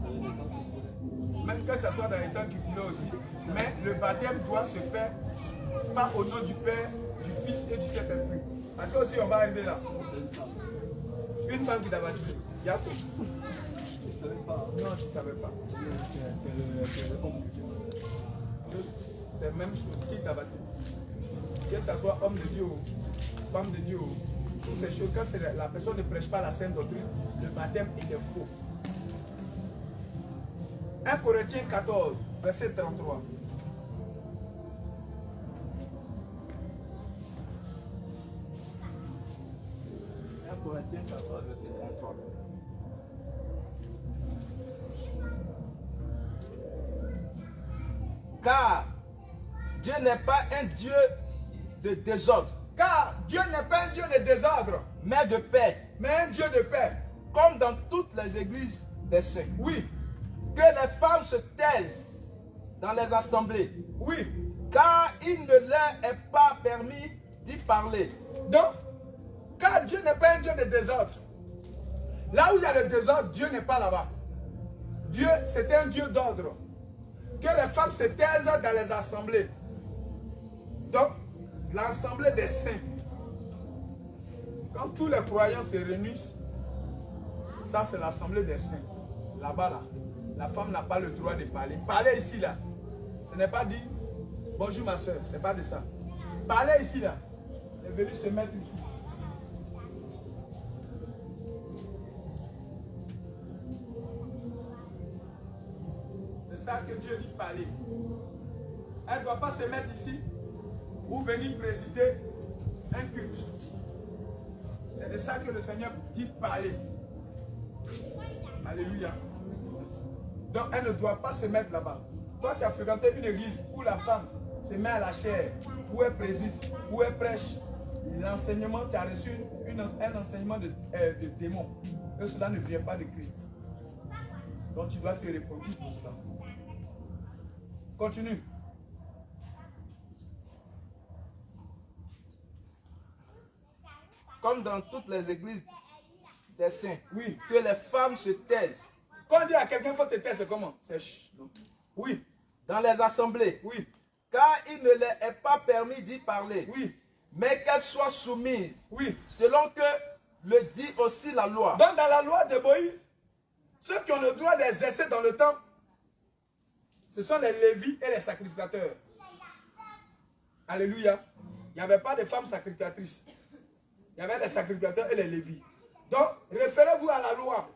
un étang qui coulait. Même que ce soit dans l'étang qui coulait aussi. Mais le baptême doit se faire pas au nom du Père, du Fils et du Saint-Esprit. Parce que aussi on va arriver là. C'est une femme. Une femme qui t'a baptisé. Il y a tout. Je ne savais pas. Non, tu ne savais pas. C'est la même chose. Qui t'a baptisé? Que ce soit homme de Dieu ou femme de Dieu, toutes ces choses, quand la personne ne prêche pas la sainte doctrine, le baptême il est faux. 1 Corinthiens 14, verset 33. Corinthiens 14, verset 33. Car Dieu n'est pas un Dieu de désordre, Car Dieu n'est pas un Dieu de désordre, mais de paix, mais un Dieu de paix. comme dans toutes les églises des saints. Oui, Que les femmes se taisent dans les assemblées, oui. car il ne leur est pas permis d'y parler. Donc, car Dieu n'est pas un Dieu de désordre. Là où il y a le désordre, Dieu n'est pas là-bas. Dieu, c'est un Dieu d'ordre. Que les femmes se taisent dans les assemblées. Donc, l'assemblée des saints. Quand tous les croyants se réunissent, ça c'est l'assemblée des saints. Là-bas, là, la femme n'a pas le droit de parler. Parler ici, là. Ce n'est pas dit, bonjour ma soeur, c'est pas de ça. Parler ici, là. C'est venu se mettre ici. C'est ça que Dieu dit parler. Elle ne doit pas se mettre ici ou venir présider un culte. C'est de ça que le Seigneur dit parler. Alléluia. Donc elle ne doit pas se mettre là-bas. Toi tu as fréquenté une église où la femme se met à la chair, où elle préside, où elle prêche. L'enseignement, tu as reçu un enseignement de démon. Et cela ne vient pas de Christ. Donc tu dois te répondre pour cela. Continue. Comme dans toutes les églises des saints. Oui. Que les femmes se taisent. Quand on dit à quelqu'un, il faut te taire, c'est comment? C'est chut. Oui. Dans les assemblées. Oui. Car il ne leur est pas permis d'y parler. Oui. Mais qu'elles soient soumises. Oui. Selon que le dit aussi la loi. Donc dans la loi de Moïse, Ceux qui ont le droit d'exercer dans le temple, ce sont les lévites et les sacrificateurs. Alléluia. Il n'y avait pas de femmes sacrificatrices. Il y avait les sacrificateurs et les lévites. Donc, référez-vous à la loi.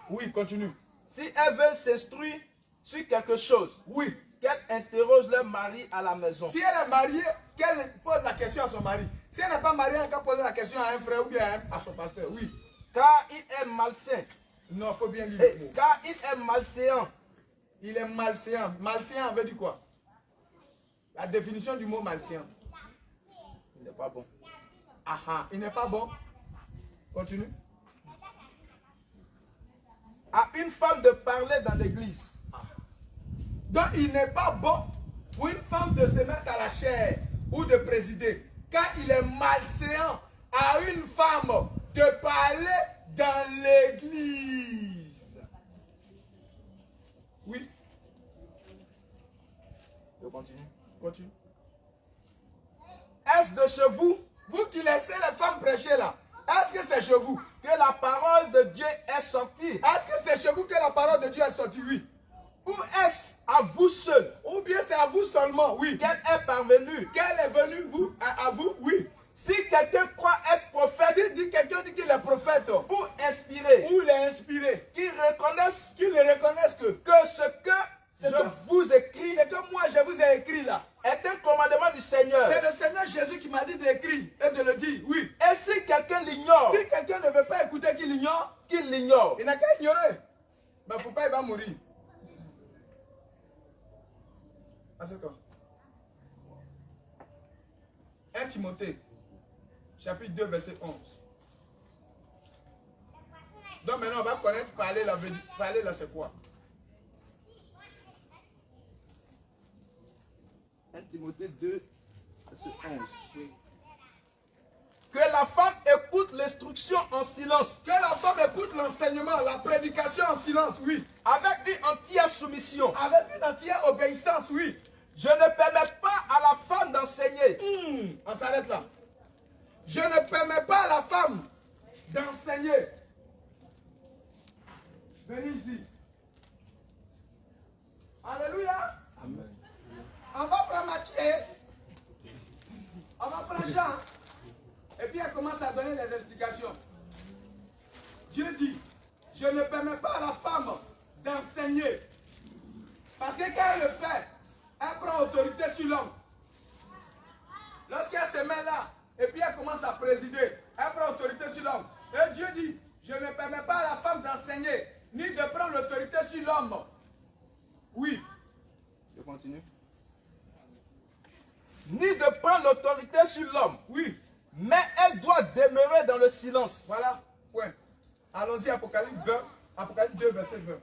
Oui, continue. Si elles veulent s'instruire sur quelque chose, Oui. qu'elles interrogent leur mari à la maison. Si elle est mariée, qu'elle pose la question à son mari. Si elle n'est pas mariée, elle peut poser la question à un frère ou bien à son pasteur. Oui. Car il est malsain. Non, il faut bien lire Et le mot. car il est malséant. Il est malséant. Malséant veut dire quoi? La définition du mot malséant. Il n'est pas bon. Ah ah, il n'est pas bon. Continue. À une femme de parler dans l'église. Donc il n'est pas bon pour une femme de se mettre à la chair ou de présider. Quand il est malséant à une femme de parler dans l'église. Oui. Je continue. Continue. Est-ce de chez vous Vous qui laissez les femmes prêcher là, est-ce que c'est chez vous? que la parole de Dieu est sortie? Est-ce que c'est chez vous que la parole de Dieu est sortie? Oui. Ou est-ce à vous seul Ou bien c'est à vous seulement? Oui. qu'elle est parvenue? Qu'elle est venue vous, à vous? Oui. Si quelqu'un croit être prophète Si quelqu'un dit qu'il est prophète ou inspiré, ou il est inspiré, qu'il reconnaisse qu'il reconnaisse que ce que C'est je que- vous écris c'est que moi je vous ai écrit là. est un commandement du Seigneur. C'est le Seigneur Jésus qui m'a dit d'écrire et de le dire. Oui. Et si quelqu'un l'ignore, Si quelqu'un ne veut pas écouter qu'il ignore, qu'il l'ignore. il n'a qu'à ignorer. Mais il ne faut pas, il va mourir. Assieds-toi. 1 Timothée, chapitre 2, verset 11. Donc maintenant, on va connaître parler là, c'est quoi? 1 Timothée 2, verset 11. Que la femme écoute l'instruction en silence, Que la femme écoute l'enseignement, la prédication en silence, oui. avec une entière soumission. Avec une entière obéissance, oui. Je ne permets pas à la femme d'enseigner. On s'arrête là. Je ne permets pas à la femme d'enseigner. Venez ici. Alléluia. Amen. On va prendre Matthieu. On va prendre Jean. Et puis elle commence à donner les explications. Dieu dit, je ne permets pas à la femme d'enseigner. Parce que quand elle le fait, elle prend autorité sur l'homme. Lorsqu'elle se met là, et puis elle commence à présider, elle prend autorité sur l'homme. Et Dieu dit, je ne permets pas à la femme d'enseigner, ni de prendre l'autorité sur l'homme. Oui. Je continue. Ni de prendre l'autorité sur l'homme. Oui. Mais elle doit demeurer dans le silence. Voilà. Point. Allons-y, Apocalypse 20. Apocalypse 2, verset 20.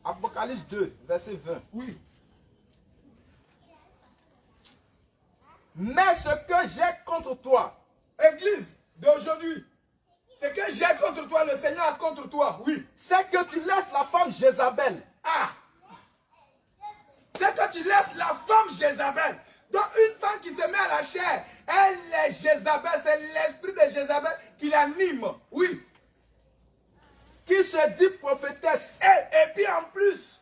Apocalypse 2, verset 20. Oui. Mais ce que j'ai contre toi, Église d'aujourd'hui, ce que j'ai contre toi, le Seigneur a contre toi. Oui. c'est que tu laisses la femme Jézabel. Ah. C'est que tu laisses la femme Jézabel. Donc une femme qui se met à la chair, elle est Jézabel, c'est l'esprit de Jézabel qui l'anime. Oui. Qui se dit prophétesse. Et puis en plus,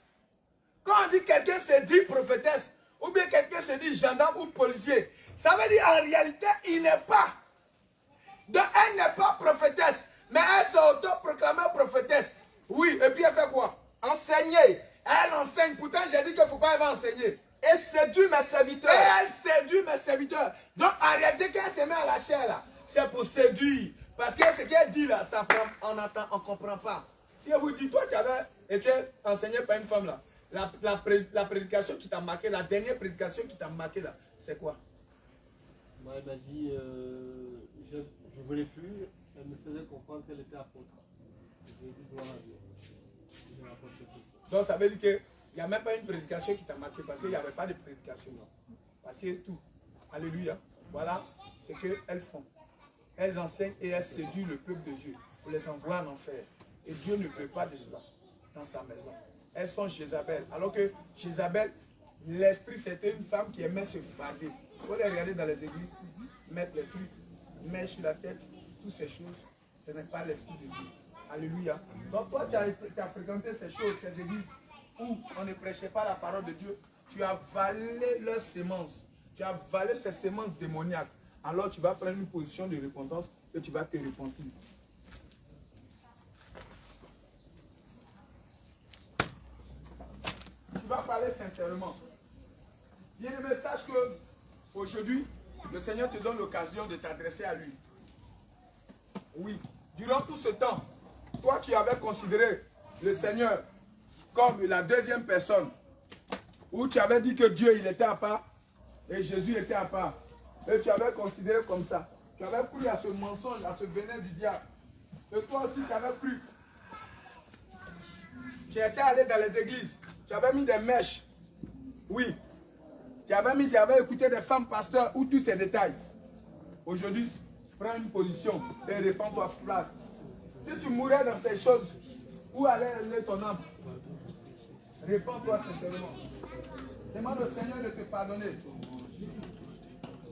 quand on dit quelqu'un se dit prophétesse, ou bien quelqu'un se dit gendarme ou policier, ça veut dire en réalité, il n'est pas. Donc elle n'est pas prophétesse, mais elle s'auto-proclamée prophétesse. Oui, et puis elle fait quoi? Enseigner. Elle enseigne. Pourtant, j'ai dit qu'il ne faut pas elle va enseigner. Et séduit mes Et serviteurs. elle séduit mes serviteurs. Donc en réalité, quand elle se met à la chair là, c'est pour séduire. Parce que ce qu'elle dit là, ça prend, on ne comprend pas. Si elle vous dit, toi tu avais été enseigné par une femme là, la prédication qui t'a marqué, la dernière prédication qui t'a marqué là, c'est quoi? Moi, elle m'a dit, je ne voulais plus. Elle me faisait comprendre qu'elle était apôtre. Je lui ai dit, gloire à Dieu. Je rapporte tout. Donc ça veut dire qu'il n'y a même pas une prédication qui t'a marqué parce qu'il n'y avait pas de prédication. Non. Parce que tout. Alléluia. Voilà ce qu'elles font. Elles enseignent et elles séduisent le peuple de Dieu pour les envoyer en enfer. Et Dieu ne veut pas de cela dans sa maison. Elles sont Jézabel. Alors que Jézabel, l'esprit, c'était une femme qui aimait se fader. Il faut les regarder dans les églises. mettre les trucs, mèche sur la tête, toutes ces choses, ce n'est pas l'Esprit de Dieu. Alléluia. Donc toi, tu as fréquenté ces choses, ces églises où on ne prêchait pas la parole de Dieu. Tu as avalé leurs semences. Tu as avalé ces semences démoniaques. Alors tu vas prendre une position de repentance et tu vas te repentir. Tu vas parler sincèrement. Bien-aimé, sache que aujourd'hui, le Seigneur te donne l'occasion de t'adresser à lui. Oui, durant tout ce temps, toi tu avais considéré le Seigneur comme la deuxième personne, où tu avais dit que Dieu il était à part et Jésus était à part. Et tu avais considéré comme ça. Tu avais cru à ce mensonge, à ce venin du diable. Et toi aussi tu avais cru. Tu étais allé dans les églises, tu avais mis des mèches. Oui. Tu avais écouté des femmes pasteurs ou tous ces détails. Aujourd'hui, prends une position et répands-toi plat. Si tu mourais dans ces choses, où allait aller ton âme? Répands-toi sincèrement. Demande au Seigneur de te pardonner.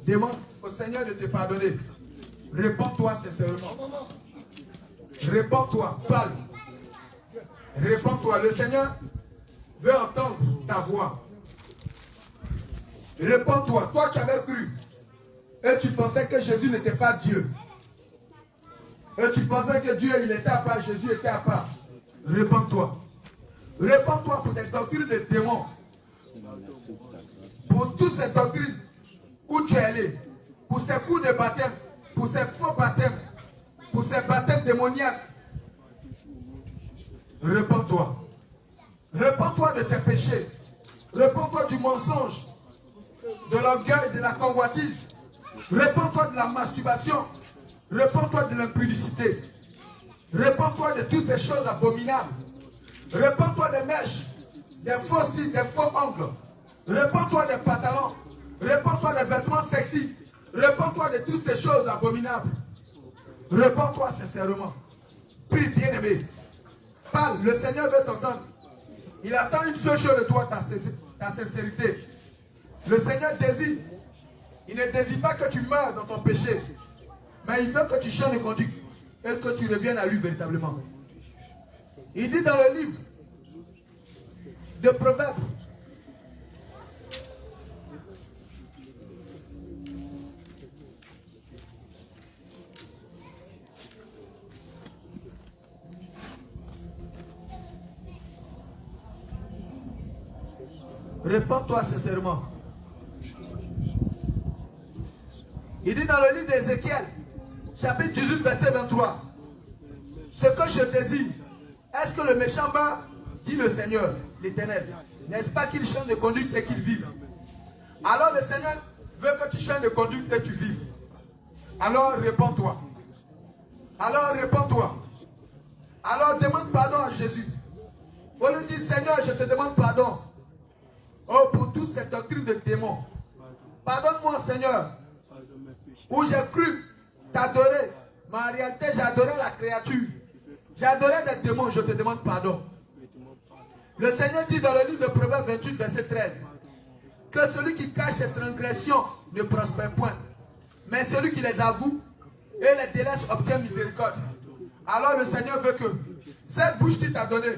Demande au Seigneur de te pardonner. Répands-toi sincèrement. Répands-toi, parle. Répands-toi. Le Seigneur veut entendre ta voix. Répands-toi. Toi qui avais cru et tu pensais que Jésus n'était pas Dieu. Et tu pensais que Dieu il était à part, Jésus était à part. Répands-toi. Répands-toi pour des doctrines de démons. Pour toutes ces doctrines où tu es allé. Pour ces coups de baptême. Pour ces faux baptêmes. Pour ces baptêmes démoniaques. Répands-toi. Répands-toi de tes péchés. Répands-toi du mensonge. De l'orgueil, de la convoitise. Répands-toi de la masturbation. Répands-toi de l'impudicité. Répands-toi de toutes ces choses abominables. Répands-toi des mèches, des faux cils, des faux ongles. Répands-toi des pantalons. Répands-toi des vêtements sexy. Répands-toi de toutes ces choses abominables. Répands-toi sincèrement. Prie, bien-aimé. Parle, le Seigneur veut t'entendre. Il attend une seule chose de toi, ta sincérité. Le Seigneur désire. Il ne désire pas que tu meurs dans ton péché. Mais il veut que tu changes de conduite et que tu reviennes à lui véritablement. Il dit dans le livre de Proverbes, répands-toi sincèrement. Il dit dans le livre d'Ézéchiel, chapitre 18, verset 23, ce que je désire, est-ce que le méchant meurt, dit le Seigneur, l'Éternel. N'est-ce pas qu'il change de conduite et qu'il vive? Alors le Seigneur veut que tu changes de conduite et tu vives. Alors répands-toi. Alors répands-toi. Alors demande pardon à Jésus. Il faut lui dire, Seigneur, je te demande pardon. Oh, pour toute cette doctrine de démons. Pardonne-moi, Seigneur. Où j'ai cru t'adorer. Mais en réalité, j'adorais la créature. J'adorais des démons, je te demande pardon. Le Seigneur dit dans le livre de Proverbes 28, verset 13, que celui qui cache ses transgressions ne prospère point. Mais celui qui les avoue et les délaisse obtient miséricorde. Alors le Seigneur veut que cette bouche qui t'a donné,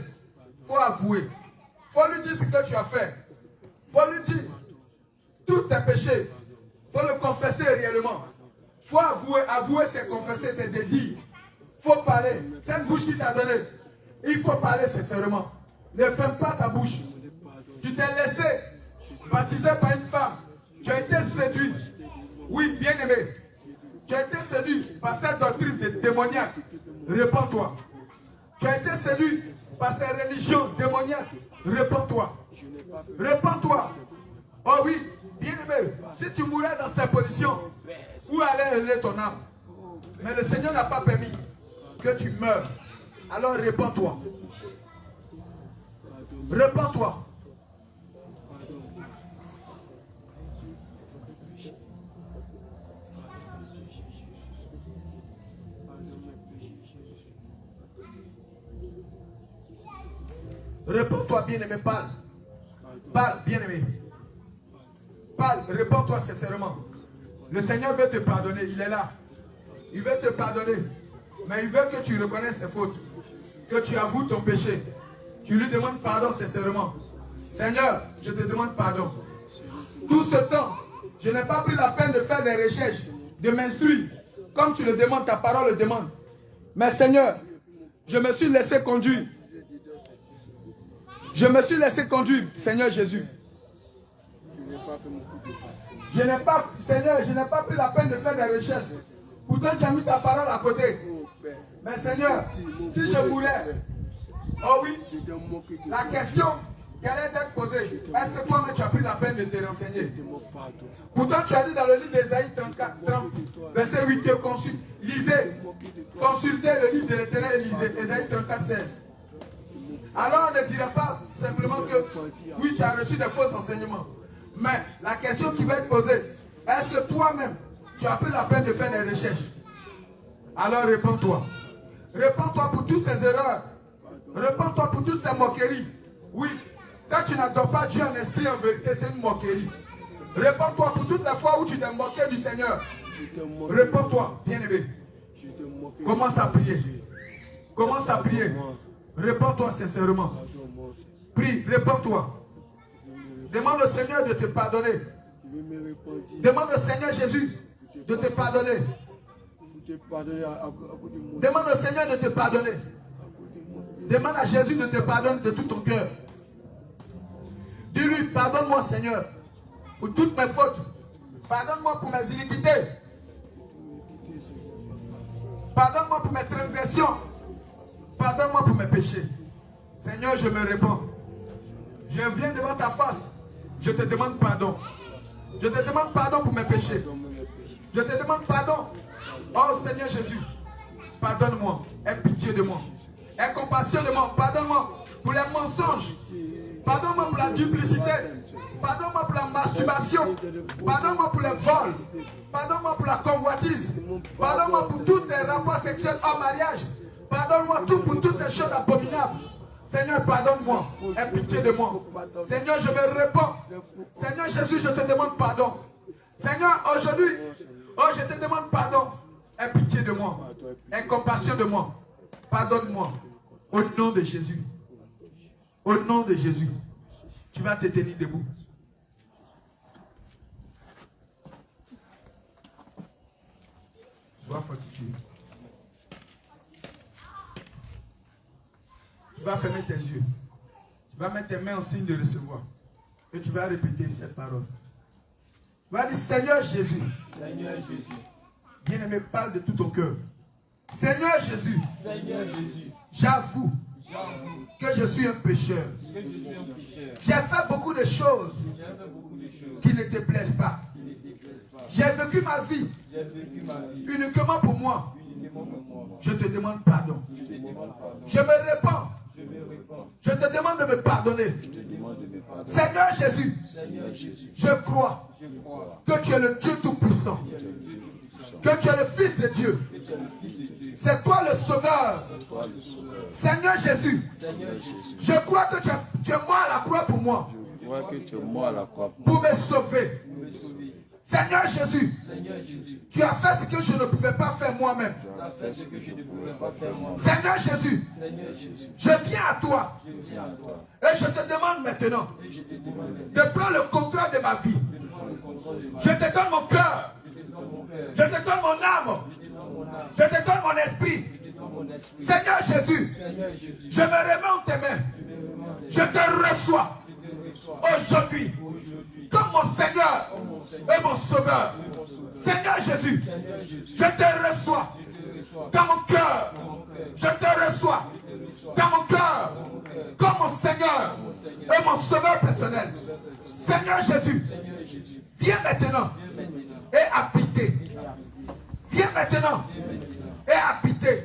il faut avouer. Il faut lui dire ce que tu as fait. Il faut lui dire tous tes péchés. Il faut le confesser réellement. Il faut avouer. Avouer, c'est confesser, c'est de dire. Il faut parler. Cette bouche qui t'a donné, il faut parler sincèrement. Ne ferme pas ta bouche. Tu t'es laissé baptiser par une femme. Tu as été séduit. Oui, bien aimé. Tu as été séduit par cette doctrine démoniaque. Répands-toi. Tu as été séduit par ces religions démoniaques. Répands-toi. Répands-toi. Oh oui, bien aimé. Si tu mourais dans cette position, où allait aller ton âme? Mais le Seigneur n'a pas permis que tu meurs. Alors répands-toi. Répands-toi. Réponds-toi, bien-aimé, parle. Parle, bien-aimé. Parle, réponds-toi sincèrement. Le Seigneur veut te pardonner, il est là. Il veut te pardonner. Mais il veut que tu reconnaisses tes fautes. Que tu avoues ton péché. Tu lui demandes pardon sincèrement. Seigneur, je te demande pardon. Tout ce temps, je n'ai pas pris la peine de faire des recherches, de m'instruire, comme tu le demandes, ta parole le demande. Mais Seigneur, je me suis laissé conduire. Je me suis laissé conduire, Seigneur Jésus. Seigneur, je n'ai pas pris la peine de faire des recherches. Pourtant, tu as mis ta parole à côté. Mais Seigneur, si je mourais, oh oui, la question qui allait être posée, est-ce que toi-même tu as pris la peine de te renseigner? Pourtant, tu as dit dans le livre d'Ésaïe 30, verset 8, que consultez le livre de l'Éternel et lisez, Ésaïe 34, 16. Alors on ne dira pas simplement que oui, tu as reçu des faux enseignements. Mais la question qui va être posée, est-ce que toi-même, tu as pris la peine de faire des recherches? Alors réponds-toi. Réponds-toi pour toutes ces erreurs. Réponds-toi pour toutes ces moqueries. Oui, quand tu n'adores pas Dieu en esprit et en vérité, c'est une moquerie. Réponds-toi pour toutes les fois où tu t'es moqué du Seigneur. Réponds-toi, bien-aimé. Commence à prier. Commence à prier. Réponds-toi sincèrement. Prie, réponds-toi. Demande au Seigneur de te pardonner. Demande au Seigneur Jésus de te pardonner. Demande au Seigneur de te pardonner. Demande à Jésus de te pardonner de tout ton cœur. Dis-lui, pardonne-moi Seigneur pour toutes mes fautes. Pardonne-moi pour mes iniquités. Pardonne-moi pour mes transgressions. Pardonne-moi pour mes péchés. Seigneur, je me répands. Je viens devant ta face. Je te demande pardon. Je te demande pardon pour mes péchés. Je te demande pardon. Oh Seigneur Jésus, pardonne-moi. Aie pitié de moi. Aie compassion de moi. Pardonne-moi pour les mensonges. Pardonne-moi pour la duplicité. Pardonne-moi pour la masturbation. Pardonne-moi pour les vols. Pardonne-moi pour la convoitise. Pardonne-moi pour tous les rapports sexuels hors mariage. Pardonne-moi pour toutes ces choses abominables. Seigneur, pardonne-moi. Aie pitié de moi. Seigneur, je me répands. Seigneur Jésus, je te demande pardon. Seigneur, aujourd'hui, oh, je te demande pardon. Aie pitié de moi. Aie compassion de moi. Pardonne-moi. Au nom de Jésus. Au nom de Jésus. Tu vas te tenir debout. Sois fortifié. Tu vas fermer tes yeux. Tu vas mettre tes mains en signe de recevoir. Et tu vas répéter cette parole. Tu vas dire, Seigneur Jésus. Seigneur Jésus. Bien-aimé, parle de tout ton cœur. Seigneur Jésus. Seigneur Jésus. J'avoue que je suis un pécheur. J'ai fait beaucoup de choses qui ne te plaisent pas. J'ai vécu ma vie uniquement pour moi. Je te demande pardon. Je me répands. Je te demande de me pardonner. Seigneur Jésus, je crois que tu es le Dieu Tout-Puissant, que tu es le Fils de Dieu. C'est toi le Sauveur. Seigneur Jésus, je crois que tu es mort à la croix pour moi, pour me sauver. Seigneur Jésus, tu as fait ce que je ne pouvais pas faire moi-même. Seigneur Jésus, je viens à toi et je te demande maintenant de prendre le contrôle de ma vie. Je te donne mon cœur, je te donne mon âme, je te donne mon esprit. Seigneur Jésus, je me remets en tes mains. Je te reçois aujourd'hui comme mon Seigneur et mon Sauveur. Seigneur Jésus, je te reçois dans mon cœur. Je te reçois dans mon cœur comme mon Seigneur et mon Sauveur personnel. Seigneur Jésus, viens maintenant et habiter. Viens maintenant et habiter.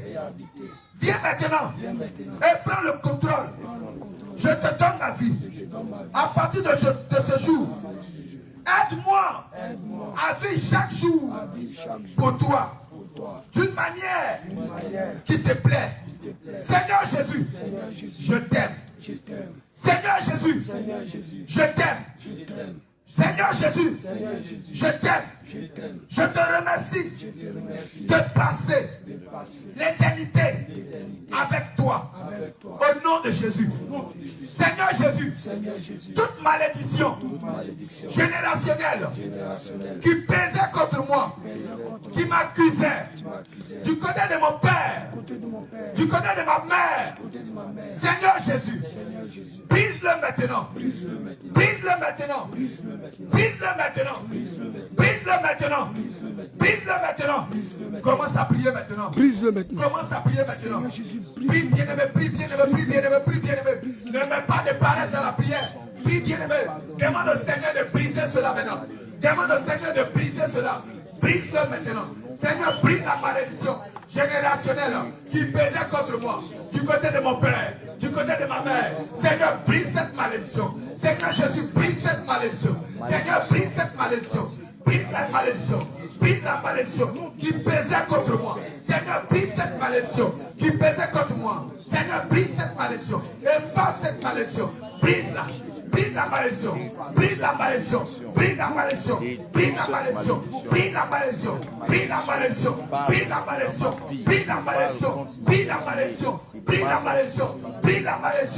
Viens maintenant et prends le contrôle. Je te donne ma vie. À partir de ce jour, aide-moi à vivre chaque jour pour toi, d'une manière qui te plaît. Seigneur Jésus, je t'aime. Seigneur Jésus, je t'aime. Seigneur Jésus, je t'aime. Je te remercie de passer l'éternité avec toi. Au nom de Jésus. Seigneur Jésus, toute malédiction générationnelle qui pesait contre moi, qui m'accusait du côté de mon père, du côté de ma mère, Seigneur Jésus, brise-le maintenant. Brise-le maintenant. Brise-le maintenant. Brise-le maintenant. Brise-le maintenant. Commence à prier maintenant. Brise-le maintenant. Commence à prier maintenant. Prie bien-aimé, prie bien-aimé, prie bien-aimé, prie bien-aimé. Ne mets pas de paresse à la prière. Prie bien-aimé. Demande au Seigneur de briser cela maintenant. Demande au Seigneur de briser cela. Brise-le maintenant. Seigneur, brise la malédiction générationnelle qui pesait contre moi. Du côté de mon père, du côté de ma mère. Seigneur, brise cette malédiction. Seigneur Jésus, brise cette malédiction. Seigneur, brise cette malédiction. Brise la malédiction. Brise la malédiction qui pesait contre moi. Seigneur, brise cette malédiction qui pesait contre moi. Seigneur, brise cette malédiction. Efface cette malédiction. Brise-la. Brise la malédiction. Brise la malédiction. Brise la malédiction. Brise la malédiction. Brise la malédiction. Brise la malédiction. Brise la malédiction. Brise la malédiction. Brise la malédiction. Brise la malédiction. Brise la malédiction.